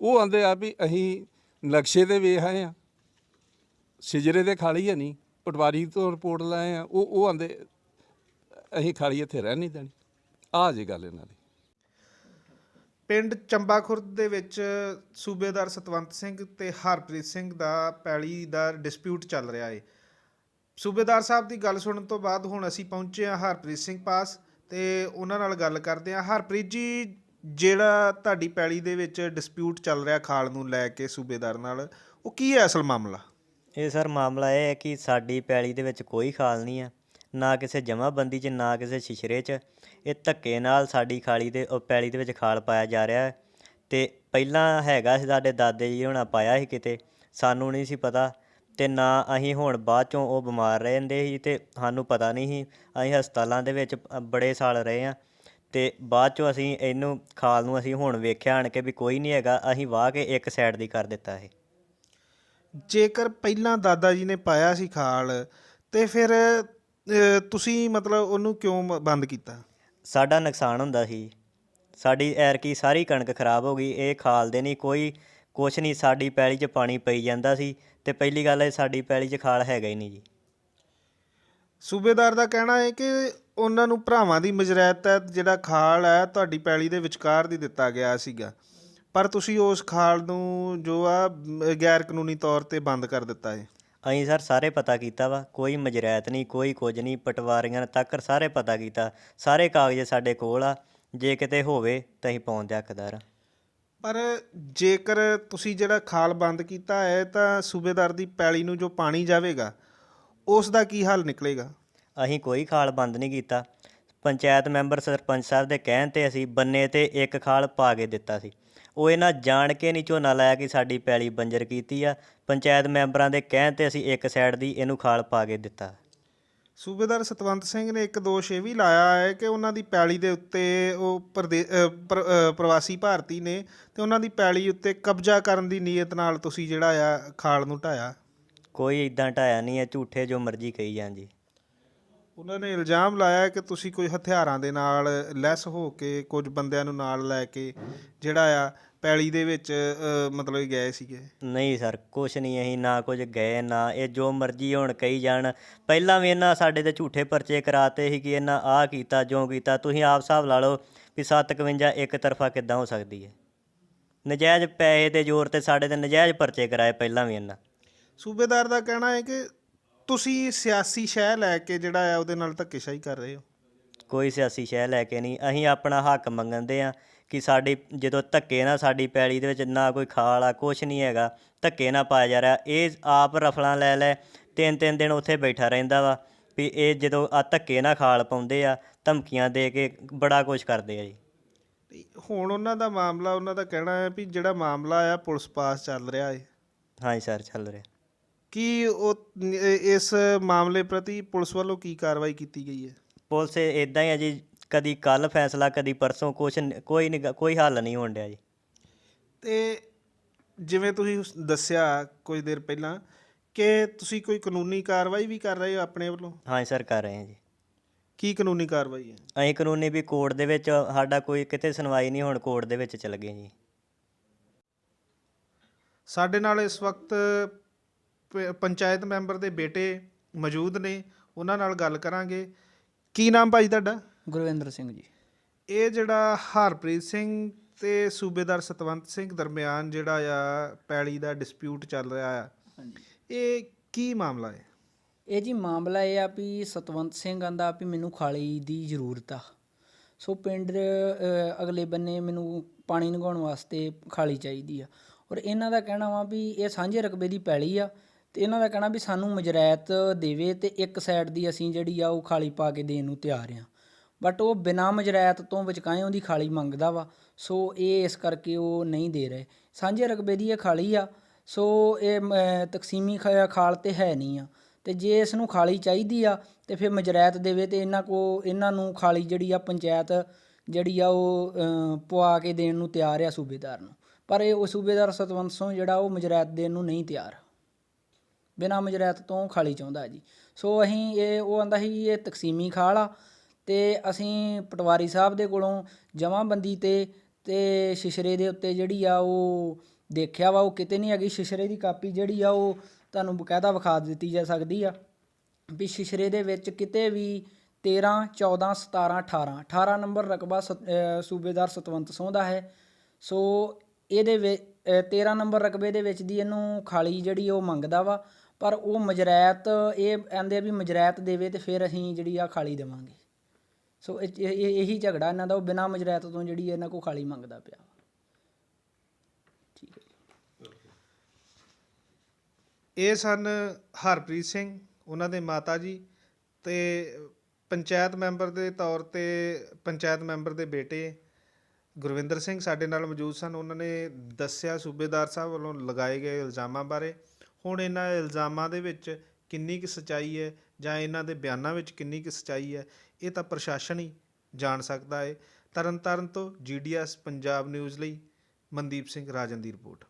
ਉਹ ਆਂਦੇ ਆ ਵੀ ਅਸੀਂ ਨਕਸ਼ੇ 'ਤੇ ਵੇਖ ਆਏ ਹਾਂ, ਸਿਜਰੇ 'ਤੇ ਖਾਲੀ ਹੈ ਨਹੀਂ, ਪਟਵਾਰੀ ਤੋਂ ਰਿਪੋਰਟ ਲਾਏ ਆ। ਉਹ ਆਂਦੇ ਅਸੀਂ ਖਾਲੀ ਇੱਥੇ ਰਹਿ ਨਹੀਂ ਦੇਣੀ। ਆਹ ਜੀ ਗੱਲ ਇਹਨਾਂ ਦੀ। ਪਿੰਡ ਚੰਬਾ ਖੁਰਦ ਦੇ ਵਿੱਚ ਸੂਬੇਦਾਰ ਸਤਵੰਤ ਸਿੰਘ ਤੇ ਹਰਪ੍ਰੀਤ ਸਿੰਘ ਦਾ ਪੈਲੀ ਦਾ ਡਿਸਪਿਊਟ ਚੱਲ ਰਿਹਾ ਹੈ। ਸੂਬੇਦਾਰ ਸਾਹਿਬ ਦੀ ਗੱਲ ਸੁਣਨ ਤੋਂ ਬਾਅਦ ਹੁਣ ਅਸੀਂ ਪਹੁੰਚੇ ਹਾਂ ਹਰਪ੍ਰੀਤ ਸਿੰਘ ਪਾਸ ਤੇ ਉਹਨਾਂ ਨਾਲ ਗੱਲ ਕਰਦੇ ਹਾਂ। ਹਰਪ੍ਰੀਤ ਜੀ, ਜਿਹੜਾ ਤੁਹਾਡੀ ਪੈਲੀ ਦੇ ਵਿੱਚ ਡਿਸਪਿਊਟ ਚੱਲ ਰਿਹਾ ਖਾਲ ਨੂੰ ਲੈ ਕੇ ਸੂਬੇਦਾਰ ਨਾਲ, ਉਹ ਕੀ ਹੈ ਅਸਲ ਮਾਮਲਾ? ਇਹ ਸਰ ਮਾਮਲਾ ਇਹ ਹੈ ਕਿ ਸਾਡੀ ਪੈਲੀ ਦੇ ਵਿੱਚ ਕੋਈ ਖਾਲ ਨਹੀਂ ਆ, ਨਾ ਕਿਸੇ ਜਮ੍ਹਾਂਬੰਦੀ 'ਚ ਨਾ ਕਿਸੇ ਸ਼ਿਸ਼ਰੇ 'ਚ। ਇਹ ਧੱਕੇ ਨਾਲ ਸਾਡੀ ਪੈਲੀ ਦੇ ਵਿੱਚ ਖਾਲ ਪਾਇਆ ਜਾ ਰਿਹਾ ਹੈ। ਅਤੇ ਪਹਿਲਾਂ ਹੈਗਾ ਸੀ, ਸਾਡੇ ਦਾਦੇ ਜੀ ਹੋਣਾ ਪਾਇਆ ਸੀ ਕਿਤੇ, ਸਾਨੂੰ ਨਹੀਂ ਸੀ ਪਤਾ। ਅਤੇ ਨਾ ਅਸੀਂ ਹੁਣ ਬਾਅਦ 'ਚੋਂ ਉਹ ਬਿਮਾਰ ਰਹਿੰਦੇ ਸੀ ਅਤੇ ਸਾਨੂੰ ਪਤਾ ਨਹੀਂ ਸੀ। ਅਸੀਂ ਹਸਪਤਾਲਾਂ ਦੇ ਵਿੱਚ ਬੜੇ ਸਾਲ ਰਹੇ ਹਾਂ ਅਤੇ ਬਾਅਦ 'ਚੋਂ ਅਸੀਂ ਇਹਨੂੰ ਖਾਲ ਨੂੰ ਅਸੀਂ ਹੁਣ ਵੇਖਿਆ ਆਣ ਕੇ ਵੀ ਕੋਈ ਨਹੀਂ ਹੈਗਾ, ਅਸੀਂ ਵਾਹ ਕੇ ਇੱਕ ਸਾਈਡ ਦੀ ਕਰ ਦਿੱਤਾ ਇਹ। ਜੇਕਰ ਪਹਿਲਾਂ ਦਾਦਾ ਜੀ ਨੇ ਪਾਇਆ ਸੀ ਖਾਲ ਤੇ ਫਿਰ ਤੁਸੀਂ ਮਤਲਬ ਉਹਨੂੰ ਕਿਉਂ ਬੰਦ ਕੀਤਾ? ਸਾਡਾ ਨੁਕਸਾਨ ਹੁੰਦਾ ਸੀ, ਸਾਡੀ ਐਰਕੀ ਸਾਰੀ ਕਣਕ ਖਰਾਬ ਹੋ ਗਈ। ਇਹ ਖਾਲ ਦੇ ਨਹੀਂ ਕੁਛ ਨਹੀਂ, ਸਾਡੀ ਪੈਲੀ 'ਚ ਪਾਣੀ ਪਈ ਜਾਂਦਾ ਸੀ ਅਤੇ ਪਹਿਲੀ ਗੱਲ ਹੈ ਸਾਡੀ ਪੈਲੀ 'ਚ ਖਾਲ ਹੈਗਾ ਹੀ ਨਹੀਂ ਜੀ। ਸੂਬੇਦਾਰ ਦਾ ਕਹਿਣਾ ਹੈ ਕਿ ਉਹਨਾਂ ਨੂੰ ਭਰਾਵਾਂ ਦੀ ਮਜਰੈਤ ਤਹਿਤ ਜਿਹੜਾ ਖਾਲ ਹੈ ਤੁਹਾਡੀ ਪੈਲੀ ਦੇ ਵਿਚਕਾਰ ਦੀ ਦਿੱਤਾ ਗਿਆ ਸੀਗਾ, ਪਰ ਤੁਸੀਂ ਉਸ ਖਾਲ ਨੂੰ ਜੋ ਆ ਗੈਰ ਕਾਨੂੰਨੀ ਤੌਰ 'ਤੇ ਬੰਦ ਕਰ ਦਿੱਤਾ ਹੈ। ਅਸੀਂ ਸਰ ਸਾਰੇ ਪਤਾ ਕੀਤਾ ਵਾ, ਕੋਈ ਮਜਰੈਤ ਨਹੀਂ, ਕੋਈ ਕੁਝ ਨਹੀਂ, ਪਟਵਾਰੀਆਂ ਤੱਕ ਸਾਰੇ ਪਤਾ ਕੀਤਾ, ਸਾਰੇ ਕਾਗਜ਼ ਸਾਡੇ ਕੋਲ ਆ। ਜੇ ਕਿਤੇ ਹੋਵੇ ਤਾਂ ਅਸੀਂ ਪਾਉਣ ਦੇ ਹੱਕਦਾਰ ਹਾਂ। ਪਰ ਜੇਕਰ ਤੁਸੀਂ ਜਿਹੜਾ ਖਾਲ ਬੰਦ ਕੀਤਾ ਹੈ ਤਾਂ ਸੂਬੇਦਾਰ ਦੀ ਪੈਲੀ ਨੂੰ ਜੋ ਪਾਣੀ ਜਾਵੇਗਾ ਉਸ ਦਾ ਕੀ ਹੱਲ ਨਿਕਲੇਗਾ? ਅਸੀਂ ਕੋਈ ਖਾਲ ਬੰਦ ਨਹੀਂ ਕੀਤਾ। ਪੰਚਾਇਤ ਮੈਂਬਰ ਸਰਪੰਚ ਸਾਹਿਬ ਦੇ ਕਹਿਣ 'ਤੇ ਅਸੀਂ ਬੰਨੇ 'ਤੇ ਇੱਕ ਖਾਲ ਪਾ ਕੇ ਦਿੱਤਾ ਸੀ। ਉਹ ਇਹਨਾਂ ਜਾਣ ਕੇ ਨਹੀਂ ਝੋਨਾ ਲਾਇਆ ਕਿ ਸਾਡੀ ਪੈਲੀ ਬੰਜਰ ਕੀਤੀ ਆ। ਪੰਚਾਇਤ ਮੈਂਬਰਾਂ ਦੇ ਕਹਿਣ 'ਤੇ ਅਸੀਂ ਇੱਕ ਸਾਈਡ ਦੀ ਇਹਨੂੰ ਖਾਲ ਪਾ ਕੇ ਦਿੱਤਾ। ਸੂਬੇਦਾਰ ਸਤਵੰਤ ਸਿੰਘ ਨੇ ਇੱਕ ਦੋਸ਼ ਇਹ ਵੀ ਲਾਇਆ ਹੈ ਕਿ ਉਹਨਾਂ ਦੀ ਪੈਲੀ ਦੇ ਉੱਤੇ ਉਹ ਪ੍ਰਵਾਸੀ ਭਾਰਤੀ ਨੇ ਅਤੇ ਉਹਨਾਂ ਦੀ ਪੈਲੀ ਉੱਤੇ ਕਬਜ਼ਾ ਕਰਨ ਦੀ ਨੀਅਤ ਨਾਲ ਤੁਸੀਂ ਜਿਹੜਾ ਆ ਖਾਲ ਨੂੰ ਢਾਇਆ। ਕੋਈ ਇੱਦਾਂ ਢਾਇਆ ਨਹੀਂ ਹੈ, ਝੂਠੇ ਜੋ ਮਰਜ਼ੀ ਕਹੀ ਜਾਣ ਜੀ। ਉਹਨਾਂ ਨੇ ਇਲਜ਼ਾਮ ਲਾਇਆ ਕਿ ਤੁਸੀਂ ਕੋਈ ਹਥਿਆਰਾਂ ਦੇ ਨਾਲ ਲੈਸ ਹੋ ਕੇ ਕੁਝ ਬੰਦਿਆਂ ਨੂੰ ਨਾਲ ਲੈ ਕੇ ਜਿਹੜਾ ਆ ਪੈਲੀ ਦੇ ਵਿੱਚ ਮਤਲਬ ਗਏ ਸੀਗੇ। ਨਹੀਂ ਸਰ, ਕੁਛ ਨਹੀਂ, ਅਸੀਂ ਨਾ ਕੁਝ ਗਏ ਨਾ ਇਹ ਜੋ ਮਰਜ਼ੀ ਹੁਣ ਕਹੀ ਜਾਣ। ਪਹਿਲਾਂ ਵੀ ਇਹਨਾਂ ਸਾਡੇ 'ਤੇ ਝੂਠੇ ਪਰਚੇ ਕਰਾਤੇ ਸੀ ਕਿ ਇਹਨਾਂ ਆਹ ਕੀਤਾ ਜੋ ਕੀਤਾ। ਤੁਸੀਂ ਆਪ ਹਿਸਾਬ ਲਾ ਲਓ ਵੀ 751 ਇੱਕ ਤਰਫਾ ਕਿੱਦਾਂ ਹੋ ਸਕਦੀ ਹੈ। ਨਜਾਇਜ਼ ਪੈਸੇ ਦੇ ਜ਼ੋਰ 'ਤੇ ਸਾਡੇ 'ਤੇ ਨਜਾਇਜ਼ ਪਰਚੇ ਕਰਾਏ ਪਹਿਲਾਂ ਵੀ ਇਹਨਾਂ। ਸੂਬੇਦਾਰ ਦਾ ਕਹਿਣਾ ਹੈ ਕਿ ਤੁਸੀਂ ਸਿਆਸੀ ਸ਼ਹਿ ਲੈ ਕੇ ਜਿਹੜਾ ਆ ਉਹਦੇ ਨਾਲ ਧੱਕੇਸ਼ਾਹੀ ਕਰ ਰਹੇ ਹੋ। ਕੋਈ ਸਿਆਸੀ ਸ਼ਹਿ ਲੈ ਕੇ ਨਹੀਂ, ਅਸੀਂ ਆਪਣਾ ਹੱਕ ਮੰਗਦੇ ਹਾਂ ਕਿ ਸਾਡੀ ਜਦੋਂ ਧੱਕੇ ਨਾਲ ਸਾਡੀ ਪੈਲੀ ਦੇ ਵਿੱਚ ਨਾ ਕੋਈ ਖਾਲ ਆ, ਕੁਛ ਨਹੀਂ ਹੈਗਾ, ਧੱਕੇ ਨਾਲ ਪਾਇਆ ਜਾ ਰਿਹਾ। ਇਹ ਆਪ ਰਫਲਾਂ ਲੈ 3 ਦਿਨ ਉੱਥੇ ਬੈਠਾ ਰਹਿੰਦਾ ਵਾ ਵੀ ਇਹ ਜਦੋਂ ਆ ਧੱਕੇ ਨਾਲ ਖਾਲ ਪਾਉਂਦੇ ਆ, ਧਮਕੀਆਂ ਦੇ ਕੇ ਬੜਾ ਕੁਛ ਕਰਦੇ ਆ ਜੀ। ਹੁਣ ਉਹਨਾਂ ਦਾ ਮਾਮਲਾ, ਉਹਨਾਂ ਦਾ ਕਹਿਣਾ ਹੈ ਵੀ ਜਿਹੜਾ ਮਾਮਲਾ ਆ ਪੁਲਿਸ ਪਾਸ ਚੱਲ ਰਿਹਾ ਹੈ। ਹਾਂਜੀ ਸਰ, ਚੱਲ ਰਿਹਾ। ਕੀ ਉਹ ਇਸ ਮਾਮਲੇ ਪ੍ਰਤੀ ਪੁਲਿਸ ਵੱਲੋਂ ਕੀ ਕਾਰਵਾਈ ਕੀਤੀ ਗਈ ਹੈ? ਪੁਲਿਸ ਇੱਦਾਂ ਹੀ ਆ ਜੀ, ਕਦੀ ਕੱਲ੍ਹ ਫੈਸਲਾ ਕਦੀ ਪਰਸੋਂ, ਕੋਈ ਹੱਲ ਨਹੀਂ ਹੋਣ ਡਿਆ ਜੀ। ਅਤੇ ਜਿਵੇਂ ਤੁਸੀਂ ਦੱਸਿਆ ਕੁਝ ਦੇਰ ਪਹਿਲਾਂ ਕਿ ਤੁਸੀਂ ਕੋਈ ਕਾਨੂੰਨੀ ਕਾਰਵਾਈ ਵੀ ਕਰ ਰਹੇ ਹੋ ਆਪਣੇ ਵੱਲੋਂ? ਹਾਂਜੀ ਸਰ, ਕਰ ਰਹੇ ਹਾਂ ਜੀ। ਕੀ ਕਾਨੂੰਨੀ ਕਾਰਵਾਈ ਹੈ? ਅਸੀਂ ਕਾਨੂੰਨੀ ਵੀ ਕੋਰਟ ਦੇ ਵਿੱਚ, ਸਾਡਾ ਕੋਈ ਕਿਤੇ ਸੁਣਵਾਈ ਨਹੀਂ, ਹੁਣ ਕੋਰਟ ਦੇ ਵਿੱਚ ਚਲ ਗਏ ਜੀ। ਸਾਡੇ ਨਾਲ ਇਸ ਵਕਤ ਪੰਚਾਇਤ ਮੈਂਬਰ ਦੇ ਬੇਟੇ ਮੌਜੂਦ ਨੇ, ਉਹਨਾਂ ਨਾਲ ਗੱਲ ਕਰਾਂਗੇ। ਕੀ ਨਾਮ ਭਾਈ ਤੁਹਾਡਾ? ਗੁਰਵਿੰਦਰ ਸਿੰਘ ਜੀ। ਇਹ ਜਿਹੜਾ ਹਰਪ੍ਰੀਤ ਸਿੰਘ ਤੇ ਸੂਬੇਦਾਰ ਸਤਵੰਤ ਸਿੰਘ ਦਰਮਿਆਨ ਜਿਹੜਾ ਆ ਪੈਲੀ ਦਾ ਡਿਸਪਿਊਟ ਚੱਲ ਰਿਹਾ ਆ, ਇਹ ਕੀ ਮਾਮਲਾ ਹੈ? ਇਹ ਜੀ ਮਾਮਲਾ ਇਹ ਆ ਵੀ ਸਤਵੰਤ ਸਿੰਘ ਆਂਦਾ ਵੀ ਮੈਨੂੰ ਖਾਲੀ ਦੀ ਜ਼ਰੂਰਤ ਆ, ਸੋ ਪਿੰਡ ਅਗਲੇ ਬੰਨੇ ਮੈਨੂੰ ਪਾਣੀ ਲੰਘਾਉਣ ਵਾਸਤੇ ਖਾਲੀ ਚਾਹੀਦੀ ਆ। ਔਰ ਇਹਨਾਂ ਦਾ ਕਹਿਣਾ ਵਾ ਵੀ ਇਹ ਸਾਂਝੇ ਰਕਬੇ ਦੀ ਪੈਲੀ ਆ ਅਤੇ ਇਹਨਾਂ ਦਾ ਕਹਿਣਾ ਵੀ ਸਾਨੂੰ ਮਜਰੈਤ ਦੇਵੇ ਅਤੇ ਇੱਕ ਸਾਈਡ ਦੀ ਅਸੀਂ ਜਿਹੜੀ ਆ ਉਹ ਖਾਲੀ ਪਾ ਕੇ ਦੇਣ ਨੂੰ ਤਿਆਰ ਹਾਂ। ਬਟ ਉਹ ਬਿਨਾਂ ਮਜਰੈਤ ਤੋਂ ਵਿਚਕਾਇਓਂ ਦੀ ਖਾਲੀ ਮੰਗਦਾ ਵਾ, ਸੋ ਇਹ ਇਸ ਕਰਕੇ ਉਹ ਨਹੀਂ ਦੇ ਰਹੇ। ਸਾਂਝੇ ਰਕਬੇ ਦੀ ਇਹ ਖਾਲੀ ਆ, ਸੋ ਇਹ ਤਕਸੀਮੀ ਖਾਲ ਤਾਂ ਹੈ ਨਹੀਂ ਆ। ਅਤੇ ਜੇ ਇਸ ਨੂੰ ਖਾਲੀ ਚਾਹੀਦੀ ਆ ਅਤੇ ਫਿਰ ਮਜਰੈਤ ਦੇਵੇ ਅਤੇ ਇਹਨਾਂ ਨੂੰ ਖਾਲੀ ਜਿਹੜੀ ਆ ਪੰਚਾਇਤ ਜਿਹੜੀ ਆ ਉਹ ਪਵਾ ਕੇ ਦੇਣ ਨੂੰ ਤਿਆਰ ਆ ਸੂਬੇਦਾਰ ਨੂੰ। ਪਰ ਇਹ ਉਹ ਸੂਬੇਦਾਰ ਸਤਵੰਤ ਸਿੰਘ ਜਿਹੜਾ ਉਹ ਮਜਰੈਤ ਦੇਣ ਨੂੰ ਨਹੀਂ ਤਿਆਰ, ਬਿਨਾਂ ਮਜਰੈਤ ਤੋਂ ਖਾਲੀ ਚਾਹੁੰਦਾ ਜੀ। ਸੋ ਅਸੀਂ ਉਹ ਆਂਦਾ ਸੀ ਇਹ ਤਕਸੀਮੀ ਖਾਲ ਆ ਅਤੇ ਅਸੀਂ ਪਟਵਾਰੀ ਸਾਹਿਬ ਦੇ ਕੋਲੋਂ ਜਮ੍ਹਾਂਬੰਦੀ ਤੇ ਸ਼ਿਸ਼ਰੇ ਦੇ ਉੱਤੇ ਜਿਹੜੀ ਆ ਉਹ ਦੇਖਿਆ ਵਾ, ਉਹ ਕਿਤੇ ਨਹੀਂ ਹੈਗੀ। ਸ਼ਿਸ਼ਰੇ ਦੀ ਕਾਪੀ ਜਿਹੜੀ ਆ ਉਹ ਤੁਹਾਨੂੰ ਬਕਾਇਦਾ ਵਿਖਾ ਦਿੱਤੀ ਜਾ ਸਕਦੀ ਆ ਵੀ ਸ਼ਿਸ਼ਰੇ ਦੇ ਵਿੱਚ ਕਿਤੇ ਵੀ 13 14 17 18 18 ਨੰਬਰ ਰਕਬਾ ਸੂਬੇਦਾਰ ਸਤਵੰਤ ਸਿੰਘ ਦਾ ਹੈ। ਸੋ ਇਹਦੇ ਵਿੱਚ 13 ਨੰਬਰ ਰਕਬੇ ਦੇ ਵਿੱਚ ਦੀ ਇਹਨੂੰ ਖਾਲੀ ਜਿਹੜੀ ਉਹ ਮੰਗਦਾ ਵਾ, ਪਰ ਉਹ ਮਜਰੈਤ ਇਹ ਕਹਿੰਦੇ ਆ ਵੀ ਮਜਰੈਤ ਦੇਵੇ ਤੇ ਫਿਰ ਅਸੀਂ ਜਿਹੜੀ ਆ ਖਾਲੀ ਦੇਵਾਂਗੇ। ਸੋ ਇਹੀ ਝਗੜਾ ਇਹਨਾਂ ਦਾ, ਉਹ ਬਿਨਾਂ ਮਜਰੈਤ ਤੋਂ ਜਿਹੜੀ ਇਹਨਾਂ ਕੋਲ ਖਾਲੀ ਮੰਗਦਾ ਪਿਆ। ਠੀਕ ਹੈ। ਇਹ ਸਨ ਹਰਪ੍ਰੀਤ ਸਿੰਘ, ਉਹਨਾਂ ਦੇ ਮਾਤਾ ਜੀ, ਤੇ ਪੰਚਾਇਤ ਮੈਂਬਰ ਦੇ ਤੌਰ 'ਤੇ ਪੰਚਾਇਤ ਮੈਂਬਰ ਦੇ ਬੇਟੇ ਗੁਰਵਿੰਦਰ ਸਿੰਘ ਸਾਡੇ ਨਾਲ ਮੌਜੂਦ ਸਨ। ਉਹਨਾਂ ਨੇ ਦੱਸਿਆ ਸੂਬੇਦਾਰ ਸਾਹਿਬ ਵੱਲੋਂ ਲਗਾਏ ਗਏ ਇਲਜ਼ਾਮਾਂ ਬਾਰੇ। ਹੁਣ ਇਹਨਾਂ ਇਲਜ਼ਾਮਾਂ ਦੇ ਵਿੱਚ ਕਿੰਨੀ ਕੁ ਸੱਚਾਈ ਹੈ ਜਾਂ ਇਹਨਾਂ ਦੇ ਬਿਆਨਾਂ ਵਿੱਚ ਕਿੰਨੀ ਕੁ ਸੱਚਾਈ ਹੈ, ਇਹ ਤਾਂ ਪ੍ਰਸ਼ਾਸਨ ਹੀ ਜਾਣ ਸਕਦਾ ਹੈ। ਤਰਨਤਾਰਨ ਤੋਂ GDS ਪੰਜਾਬ ਨਿਊਜ਼ ਲਈ ਮਨਦੀਪ ਸਿੰਘ ਰਾਜਨ ਦੀ ਰਿਪੋਰਟ।